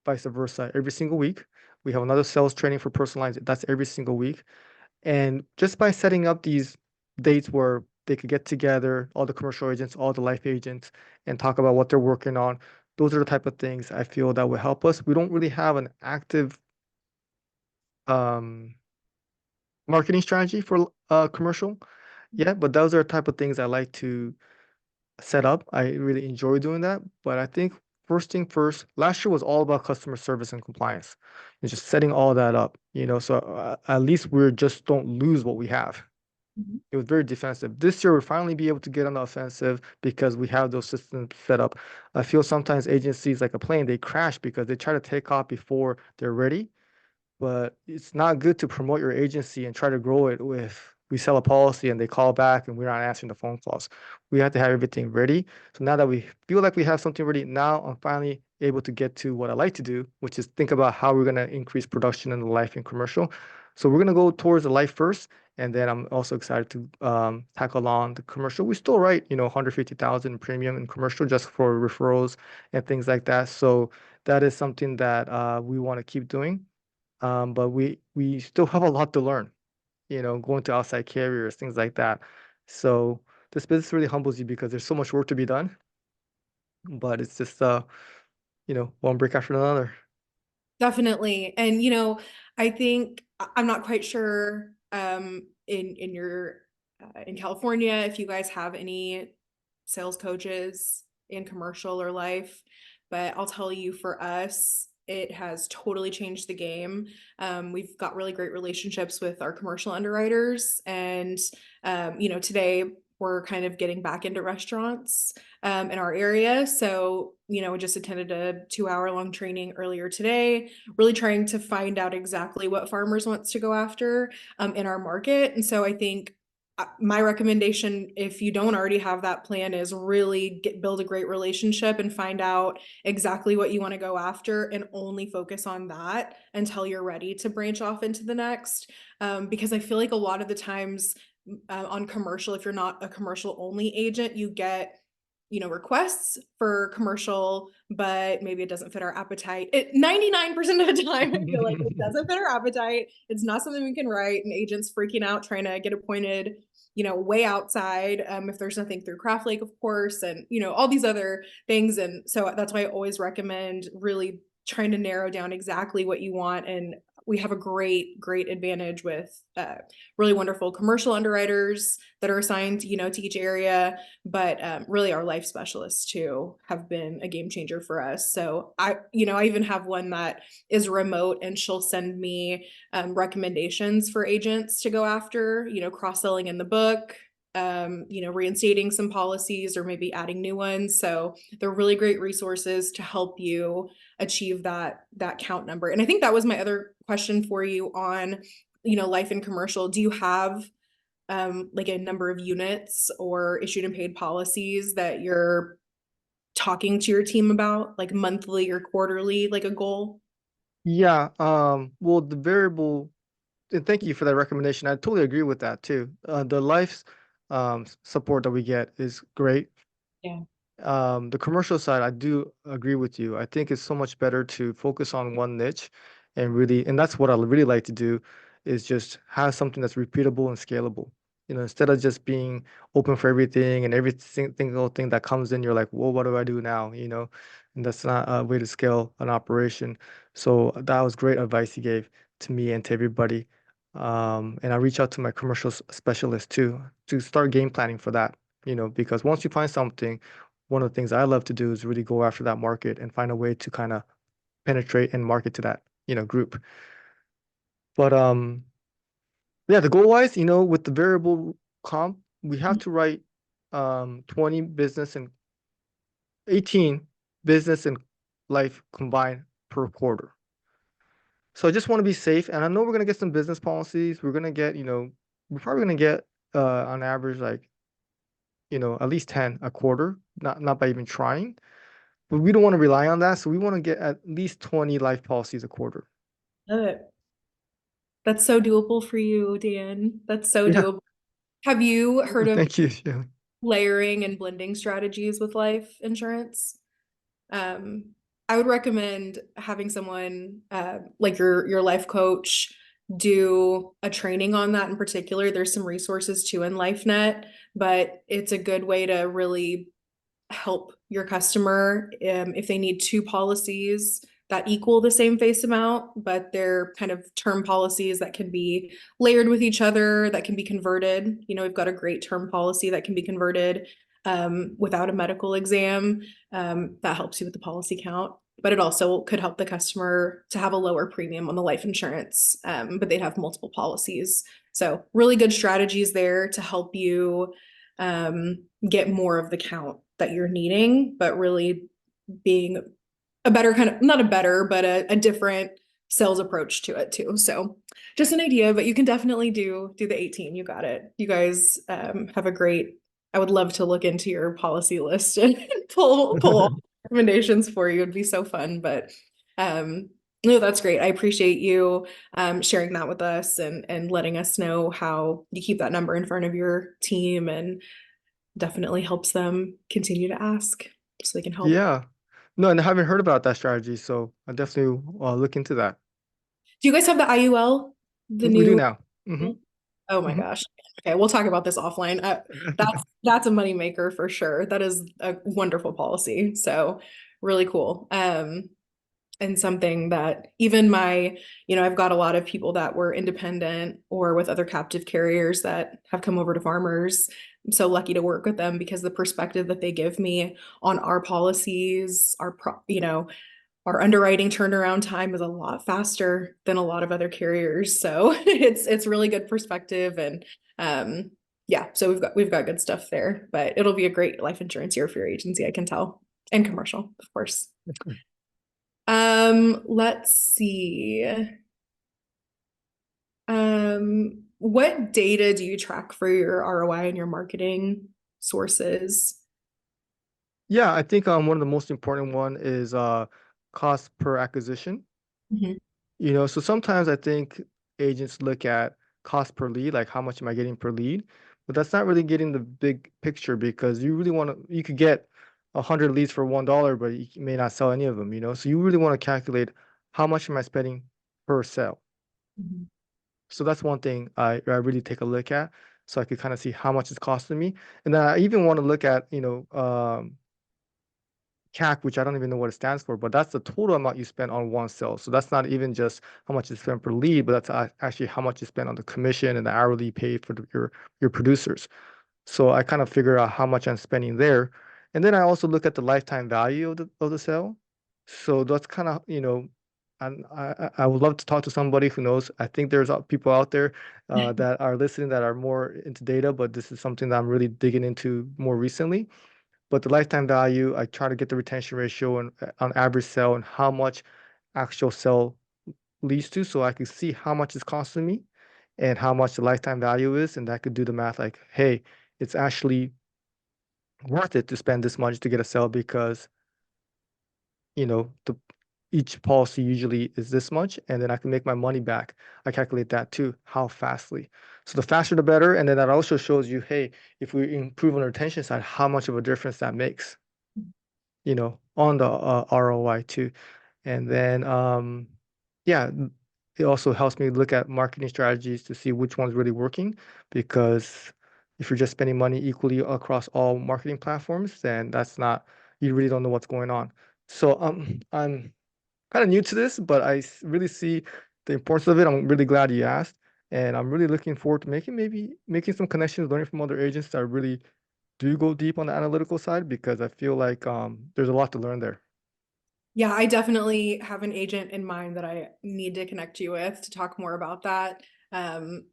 S2: vice versa, every single week. We have another sales training for personal lines. That's every single week. And just by setting up these dates where they could get together, all the commercial agents, all the life agents, and talk about what they're working on, those are the type of things I feel that will help us. We don't really have an active um, marketing strategy for commercial yet, but those are the type of things I like to set up. I really enjoy doing that. But I think first thing first, last year was all about customer service and compliance and just setting all that up, so at least we're just don't lose what we have.
S1: Mhm.
S2: It was very defensive. This year, we'll finally be able to get on the offensive because we have those systems set up. I feel sometimes agencies like a plane, they crash because they try to take off before they're ready. But it's not good to promote your agency and try to grow it with we sell a policy and they call back and we're not answering the phone calls. We have to have everything ready. So now that we feel like we have something ready, now I'm finally able to get to what I like to do, which is think about how we're going to increase production in the life and commercial. So we're gonna go towards the life first, and then I'm also excited to tackle on the commercial. We still write, 150,000 premium in commercial just for referrals and things like that. So that is something that we want to keep doing. But we still have a lot to learn, going to outside carriers, things like that. So this business really humbles you because there's so much work to be done, but it's just one break after another.
S1: Definitely. And I think I'm not quite sure in your in California if you guys have any sales coaches in commercial or life, but I'll tell you for us it has totally changed the game. We've got really great relationships with our commercial underwriters, and today we're kind of getting back into restaurants in our area. So, we just attended a 2-hour long training earlier today, really trying to find out exactly what farmers wants to go after in our market. And so I think my recommendation, if you don't already have that plan, is really build a great relationship and find out exactly what you want to go after and only focus on that until you're ready to branch off into the next. Because I feel like a lot of the times on commercial, if you're not a commercial only agent, you get requests for commercial, but maybe it doesn't fit our appetite. 99% of the time, I feel like it doesn't fit our appetite. It's not something we can write, and agents freaking out trying to get appointed, way outside. If there's nothing through Craft Lake, of course, and all these other things. And so that's why I always recommend really trying to narrow down exactly what you want. And we have a great advantage with really wonderful commercial underwriters that are assigned, to each area. But really our life specialists too have been a game changer for us. So I even have one that is remote, and she'll send me recommendations for agents to go after, cross-selling in the book, reinstating some policies or maybe adding new ones. So they're really great resources to help you achieve that count number. And I think that was my other question for you on, life and commercial. Do you have like a number of units or issued and paid policies that you're talking to your team about, like monthly or quarterly, like a goal?
S2: Yeah, well, the variable, and thank you for that recommendation. I totally agree with that too. The life support that we get is great.
S1: Yeah.
S2: The commercial side, I do agree with you. I think it's so much better to focus on one niche and really, and that's what I really like to do, is just have something that's repeatable and scalable. Instead of just being open for everything and every single thing that comes in, you're like, well, what do I do now? And that's not a way to scale an operation. So that was great advice you gave to me and to everybody. And I reach out to my commercial specialist too to start game planning for that, because once you find something, one of the things I love to do is really go after that market and find a way to kind of penetrate and market to that, group. But yeah, the goal wise, with the variable comp, we have to write 20 business and 18 business and life combined per quarter. So I just want to be safe, and I know we're gonna get some business policies. We're gonna get, we're probably gonna get on average like, at least 10 a quarter, not by even trying. But we don't want to rely on that. So we want to get at least 20 life policies a quarter.
S1: Love it. That's so doable for you, Dan. That's so
S2: Yeah.
S1: doable. Have you heard of
S2: Thank you, Shelly.
S1: layering and blending strategies with life insurance? Um, I would recommend having someone like your life coach do a training on that in particular. There's some resources too in LifeNet, but it's a good way to really help your customer if they need two policies that equal the same face amount, but they're kind of term policies that can be layered with each other, that can be converted. We've got a great term policy that can be converted without a medical exam. That helps you with the policy count, but it also could help the customer to have a lower premium on the life insurance, but they'd have multiple policies. So really good strategies there to help you get more of the count that you're needing, but really being a better kind of, not a better, but a different sales approach to it too. So just an idea, but you can definitely do the 18. You got it. You guys have a great, I would love to look into your policy list and pull all recommendations for you. It'd be so fun. But No, that's great. I appreciate you sharing that with us and letting us know how you keep that number in front of your team and definitely helps them continue to ask so they can help.
S2: Yeah. No, and I haven't heard about that strategy, so I definitely look into that.
S1: Do you guys have the IUL? The
S2: We do
S1: new
S2: now. Hmm.
S1: Oh my
S2: Hmm.
S1: gosh. Okay, we'll talk about this offline. That's a moneymaker for sure. That is a wonderful policy. So really cool. And something that even I've got a lot of people that were independent or with other captive carriers that have come over to Farmers. I'm so lucky to work with them because the perspective that they give me on our policies, our underwriting turnaround time is a lot faster than a lot of other carriers. So it's really good perspective and yeah, so we've got good stuff there, but it'll be a great life insurance year for your agency, I can tell. And commercial, of course. Let's see. What data do you track for your ROI and your marketing sources?
S2: Yeah, I think one of the most important one is cost per acquisition.
S1: Mhm.
S2: So sometimes I think agents look at cost per lead, like how much am I getting per lead, but that's not really getting the big picture because you could get 100 leads for $1, but you may not sell any of them. So you really want to calculate how much am I spending per sale.
S1: Mhm.
S2: So that's one thing I really take a look at so I could kind of see how much it's costing me. And then I even want to look at, CAC, which I don't even know what it stands for, but that's the total amount you spend on one sale. So that's not even just how much you spend per lead, but that's actually how much you spend on the commission and the hourly pay for your producers. So I kind of figure out how much I'm spending there. And then I also look at the lifetime value of the sale. So that's kind of, and I would love to talk to somebody who knows. I think there's people out there that are listening that are more into data, but this is something that I'm really digging into more recently. But the lifetime value, I try to get the retention ratio and on average sell and how much actual sell leads to, so I can see how much it's costing me and how much the lifetime value is, and I could do the math like, hey, it's actually worth it to spend this much to get a sell because the each policy usually is this much, and then I can make my money back. I calculate that too, how fastly. So the faster the better, and then that also shows you, hey, if we improve on the retention side, how much of a difference that makes, on the ROI too. And then, yeah, it also helps me look at marketing strategies to see which one's really working. Because if you're just spending money equally across all marketing platforms, then you really don't know what's going on. So I'm kind of new to this, but really see the importance of it. I'm really glad you asked. And I'm really looking forward to maybe making some connections, learning from other agents that really do go deep on the analytical side because I feel like there's a lot to learn there.
S1: Yeah, I definitely have an agent in mind that I need to connect you with to talk more about that. Um,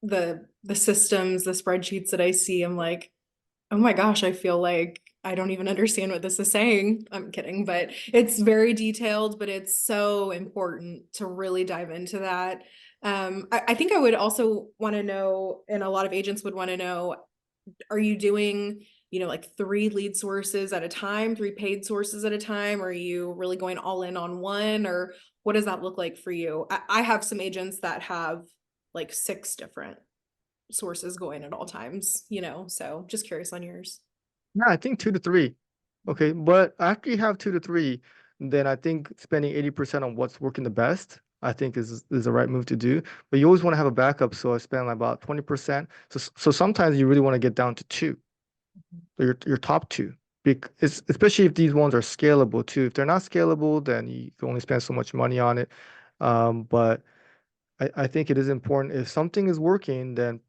S1: the systems, the spreadsheets that I see, I'm like, oh my gosh, I feel like I don't even understand what this is saying. I'm kidding, but it's very detailed, but it's so important to really dive into that. I think I would also want to know, and a lot of agents would want to know, are you doing, like three lead sources at a time, three paid sources at a time? Are you really going all in on one, or what does that look like for you? I have some agents that have like six different sources going at all times, so just curious on yours.
S2: Yeah, I think 2 to 3. Okay, but after you have 2 to 3, then I think spending 80% on what's working the best, I think is the right move to do. But you always want to have a backup, so I spend like about 20%. So sometimes you really want to get down to two, your top two. Because especially if these ones are scalable too. If they're not scalable, then you can only spend so much money on it. But I think it is important if something is working, then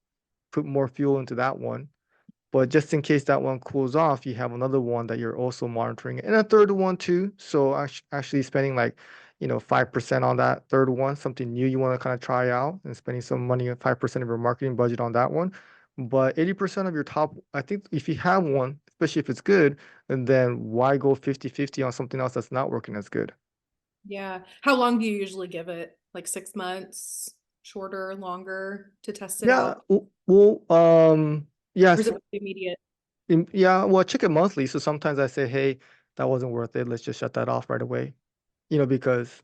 S2: put more fuel into that one. But just in case that one cools off, you have another one that you're also monitoring, and a third one too. So actually spending like, 5% on that third one, something new you want to kind of try out, and spending some money, 5% of your marketing budget on that one. But 80% of your top, I think if you have one, especially if it's good, and then why go 50-50 on something else that's not working as good?
S1: Yeah. How long do you usually give it? Like 6 months, shorter, longer to test it
S2: Yeah,
S1: out?
S2: well,
S1: Or is
S2: yes,
S1: it immediate?
S2: yeah, well, I check it monthly. So sometimes I say, hey, that wasn't worth it. Let's just shut that off right away. Because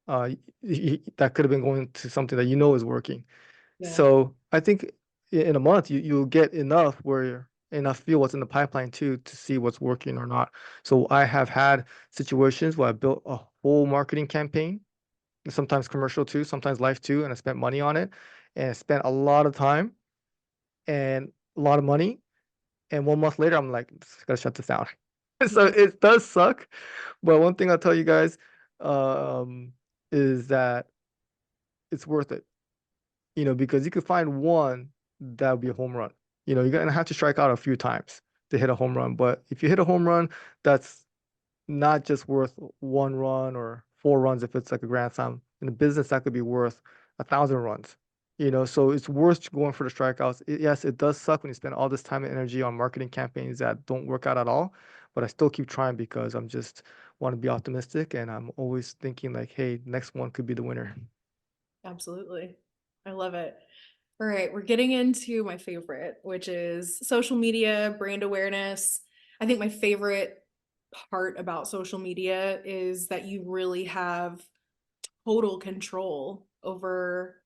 S2: that could have been going to something that you know is working.
S1: Yeah,
S2: So I think in a month you'll get enough where enough feel what's in the pipeline too to see what's working or not. So I have had situations where I built a whole marketing campaign, sometimes commercial too, sometimes live too, and I spent money on it and I spent a lot of time and a lot of money. And 1 month later, I'm like, gotta shut this down. So
S1: yeah,
S2: it does suck. But one thing I'll tell you guys um, is that it's worth it, because you could find one that would be a home run. You're gonna have to strike out a few times to hit a home run. But if you hit a home run, that's not just worth 1 run or 4 runs if it's like a grand slam. In a business, that could be worth 1,000 runs. So it's worth going for the strikeouts. Yes, it does suck when you spend all this time and energy on marketing campaigns that don't work out at all, but I still keep trying because I'm just want to be optimistic and I'm always thinking like, hey, next one could be the winner.
S1: absolutely. I love it. All right, we're getting into my favorite, which is social media, brand awareness. I think my favorite part about social media is that you really have total control over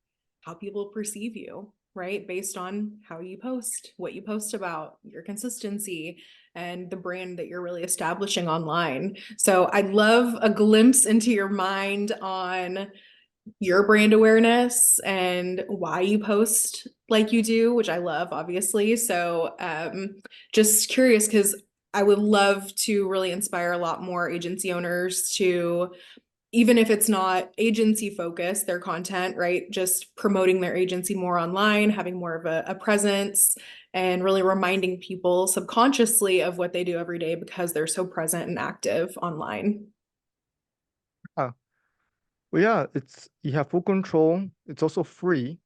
S1: how people perceive you, right? Based on how you post, what you post about, your consistency, and the brand that you're really establishing online. So I'd love a glimpse into your mind on your brand awareness and why you post like you do, which I love, obviously. So just curious because I would love to really inspire a lot more agency owners to, even if it's not agency focused, their content, right? Just promoting their agency more online, having more of a presence, and really reminding people subconsciously of what they do every day because they're so present and active online.
S2: Well, yeah, it's you have full control. It's also free,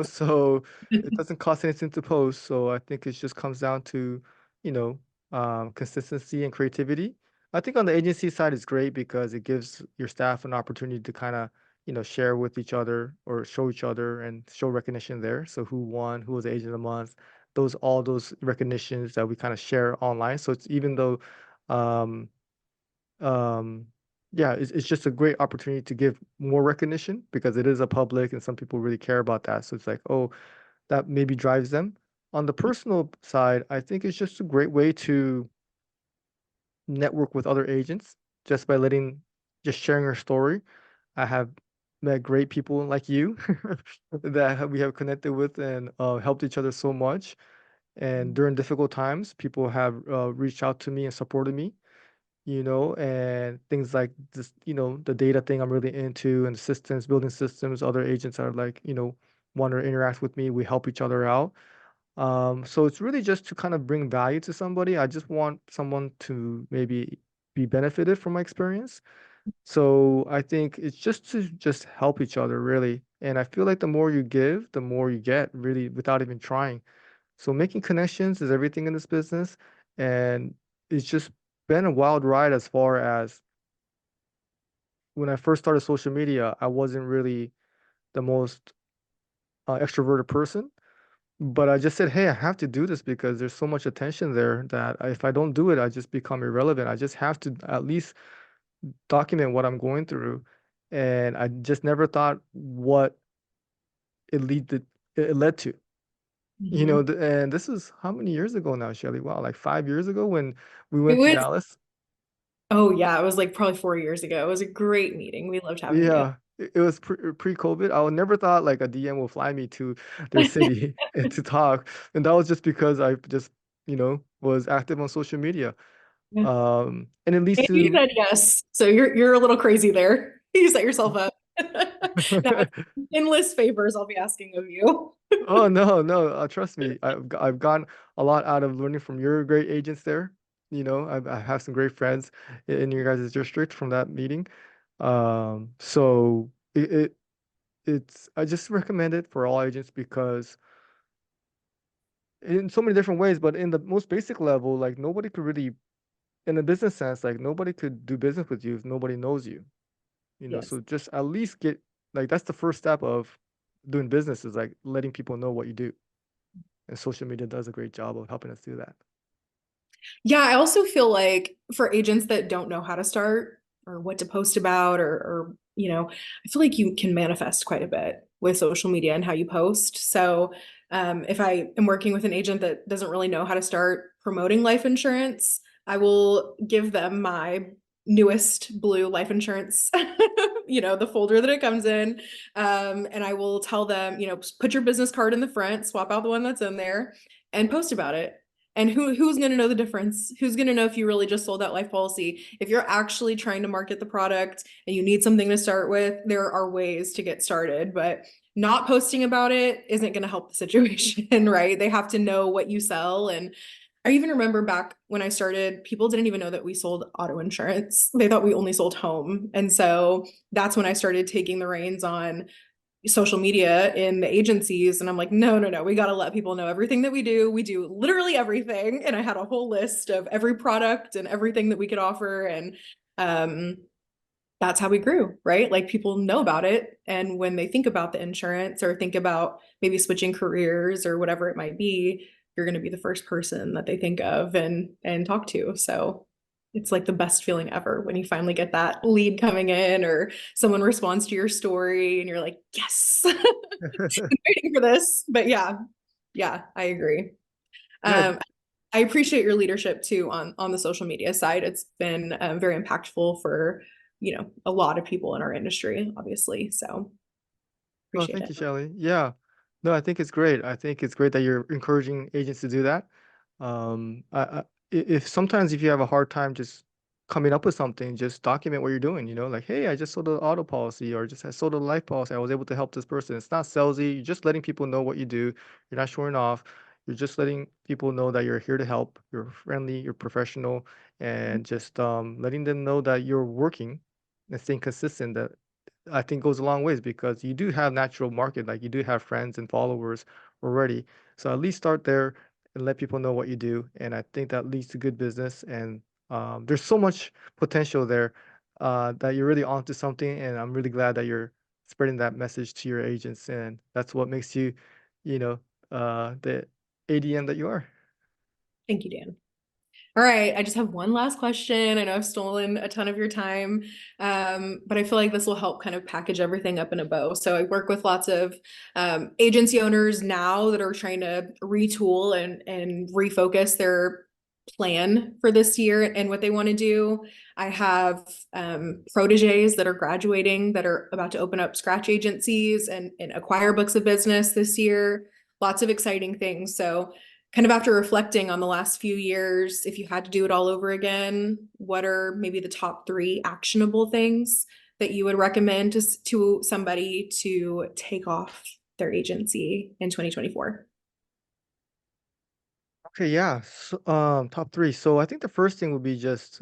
S2: so it doesn't cost anything to post. So I think it just comes down to, you know, consistency and creativity. I think on the agency side, it's great because it gives your staff an opportunity to kind of, share with each other or show each other and show recognition there. So who won, who was the agent of the month, all those recognitions that we kind of share online. So it's even though, um, um yeah, it's just a great opportunity to give more recognition because it is a public and some people really care about that, so it's like, oh, that maybe drives them. On the personal side, I think it's just a great way to network with other agents just by just sharing your story. I have met great people like you that we have connected with and helped each other so much, and during difficult times people have reached out to me and supported me, and things like this, the data thing I'm really into and the systems, building systems, other agents are like, want to interact with me. We help each other out. So it's really just to kind of bring value to somebody. I just want someone to maybe be benefited from my experience. So I think it's just to just help each other really. And I feel like the more you give, the more you get really without even trying. So making connections is everything in this business. And it's just been a wild ride as far as when I first started social media, I wasn't really the most extroverted person. But I just said, hey, I have to do this because there's so much attention there that if I don't do it, I just become irrelevant. I just have to at least document what I'm going through. And I just never thought what it lead to, it led to.
S1: Mhm.
S2: And this is how many years ago now, Shelly? Wow, like 5 years ago when we
S1: It
S2: went to
S1: was,
S2: Dallas.
S1: oh yeah, it was like probably 4 years ago. It was a great meeting. We loved having you.
S2: Yeah, it was pre-COVID. I would never thought like a DM will fly me to their city and to talk, and that was just because I just was active on social media.
S1: Yeah.
S2: And it leads
S1: And you
S2: to
S1: said yes. So you're a little crazy there. You set yourself up. Now, endless favors I'll be asking of you.
S2: oh no, no, trust me, I've gotten a lot out of learning from your great agents there. I have some great friends in your guys' district from that meeting. So it's I just recommend it for all agents because in so many different ways, but in the most basic level, like nobody could really, in a business sense, like nobody could do business with you if nobody knows you.
S1: Yes.
S2: So just at least get like that's the first step of doing business is like letting people know what you do. And social media does a great job of helping us do that.
S1: Yeah, I also feel like for agents that don't know how to start or what to post about or I feel like you can manifest quite a bit with social media and how you post. So if I am working with an agent that doesn't really know how to start promoting life insurance, I will give them my newest blue life insurance, the folder that it comes in. And I will tell them, put your business card in the front, swap out the one that's in there, and post about it. And who's going to know the difference? Who's going to know if you really just sold that life policy? If you're actually trying to market the product and you need something to start with, there are ways to get started, but not posting about it isn't going to help the situation, right? They have to know what you sell. And I even remember back when I started, people didn't even know that we sold auto insurance. They thought we only sold home. And so that's when I started taking the reins on social media in the agencies. And I'm like, no, no, no, we got to let people know everything that we do. We do literally everything. And I had a whole list of every product and everything that we could offer. And that's how we grew, right? Like people know about it. And when they think about the insurance or think about maybe switching careers or whatever it might be, you're going to be the first person that they think of and talk to. So it's like the best feeling ever when you finally get that lead coming in or someone responds to your story and you're like, yes, I've been waiting for this. But yeah, I agree.
S2: Yeah,
S1: Um, I appreciate your leadership too on the social media side. It's been very impactful for a lot of people in our industry, obviously. So
S2: oh,
S1: appreciate
S2: thank
S1: it.
S2: you, Shelly. Yeah. No, I think it's great. I think it's great that you're encouraging agents to do that. If sometimes if you have a hard time just coming up with something, just document what you're doing, like, hey, I just sold an auto policy or just I sold a life policy. I was able to help this person. It's not salesy. You're just letting people know what you do. You're not showing off. You're just letting people know that you're here to help. You're friendly, you're professional, and just letting them know that you're working and staying consistent. That I think goes a long ways because you do have natural market, like you do have friends and followers already. So at least start there and let people know what you do. And I think that leads to good business. And there's so much potential there that you're really onto something. And I'm really glad that you're spreading that message to your agents. And that's what makes you, you know, the ADM that you are.
S1: Thank you, Dan. All right, I just have one last question. I know I've stolen a ton of your time, but I feel like this will help kind of package everything up in a bow. So I work with lots of agency owners now that are trying to retool and refocus their plan for this year and what they want to do. I have proteges that are graduating that are about to open up scratch agencies and acquire books of business this year. Lots of exciting things. So kind of after reflecting on the last few years, if you had to do it all over again, what are maybe the top 3 actionable things that you would recommend to somebody to take off their agency in 2024?
S2: Okay, yeah. So, top 3. So I think the first thing would be just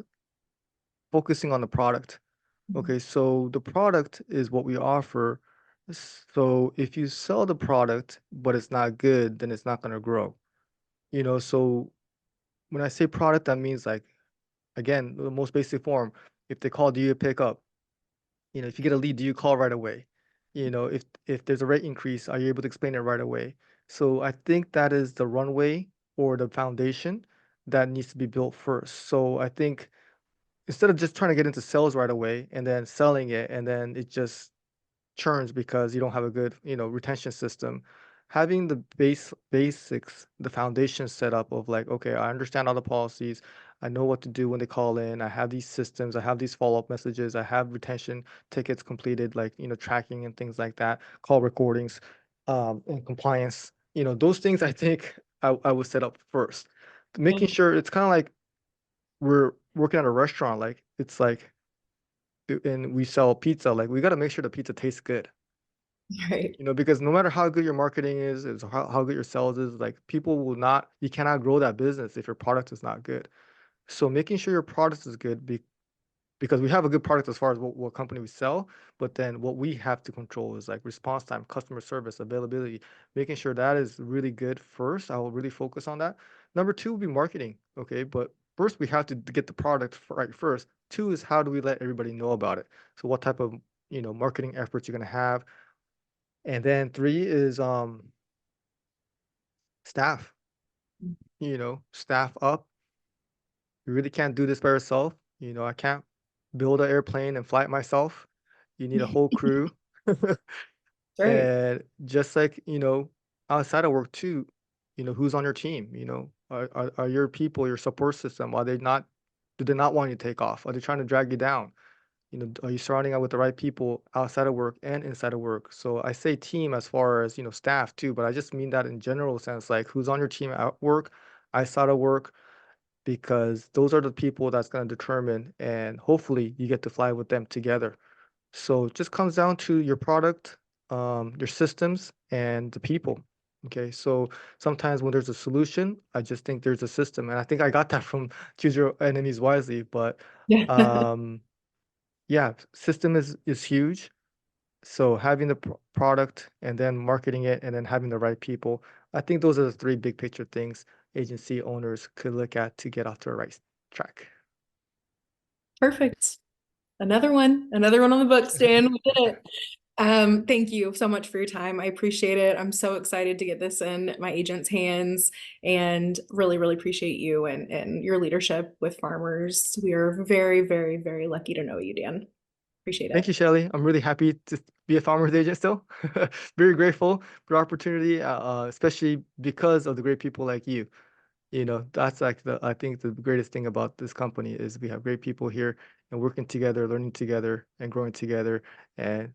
S2: focusing on the product. Okay, so the product is what we offer. So if you sell the product, but it's not good, then it's not going to grow. So when I say product, that means like, again, the most basic form. If they call, do you pick up? If you get a lead, do you call right away? If there's a rate increase, are you able to explain it right away? So I think that is the runway or the foundation that needs to be built first. So I think instead of just trying to get into sales right away and then selling it and then it just churns because you don't have a good, retention system. Having the basics, the foundation set up of like, okay, I understand all the policies. I know what to do when they call in. I have these systems. I have these follow-up messages. I have retention tickets completed, like, tracking and things like that, call recordings, and compliance. Those things I think I would set up first. Making
S1: Mhm.
S2: sure it's kind of like we're working at a restaurant. Like it's like, and we sell pizza. Like we got to make sure the pizza tastes good.
S1: Right.
S2: Because no matter how good your marketing is how good your sales is, like people will not, you cannot grow that business if your product is not good. So making sure your product is good because we have a good product as far as what company we sell, but then what we have to control is like response time, customer service, availability, making sure that is really good first. I will really focus on that. Number 2 will be marketing. Okay. But first we have to get the product right first. 2 is how do we let everybody know about it? So what type of, marketing efforts you're going to have. And then 3 is staff, staff up. You really can't do this by yourself. I can't build an airplane and fly it myself. you need a whole crew.
S1: Right.
S2: And just like, outside of work too, who's on your team, are your people, your support system, do they not want you to take off? Are they trying to drag you down? Are you surrounding out with the right people outside of work and inside of work? So I say team as far as, staff too, but I just mean that in general sense, like who's on your team at work, outside of work, because those are the people that's going to determine and hopefully you get to fly with them together. So it just comes down to your product, your systems, and the people. Okay, so sometimes when there's a solution, I just think there's a system, and I think I got that from Choose Your Enemies Wisely. But
S1: Yeah.
S2: um, yeah, system is huge. So having the product and then marketing it and then having the right people, I think those are the three big picture things agency owners could look at to get off to the right track.
S1: Perfect. Another one on the books, Dan. We did it. Thank you so much for your time. I appreciate it. I'm so excited to get this in my agent's hands and really, really appreciate you and your leadership with farmers. We are very, very, very lucky to know you, Dan. Appreciate
S2: Thank
S1: it.
S2: you, Shelly. I'm really happy to be a farmer's agent still. Very grateful for the opportunity, especially because of the great people like you. That's like I think the greatest thing about this company is we have great people here and working together, learning together and growing together and,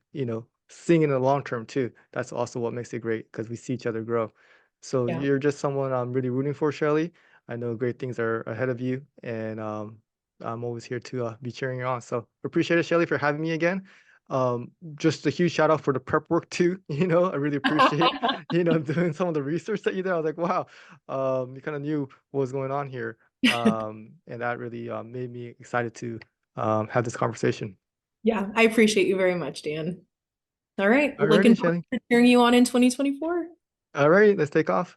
S2: seeing in the long term too. That's also what makes it great because we see each other grow. So
S1: Yeah.
S2: you're just someone I'm really rooting for, Shelly. I know great things are ahead of you and I'm always here to be cheering you on. So appreciate it, Shelly, for having me again. Just a huge shout out for the prep work too. I really appreciate, doing some of the research that you did. I was like, wow, you kind of knew what was going on here. And that really made me excited to have this conversation.
S1: Yeah, I appreciate you very much, Dan. All right. Looking
S2: Alrighty,
S1: forward
S2: Shelly.
S1: to cheering you on in 2024.
S2: All right, let's take off.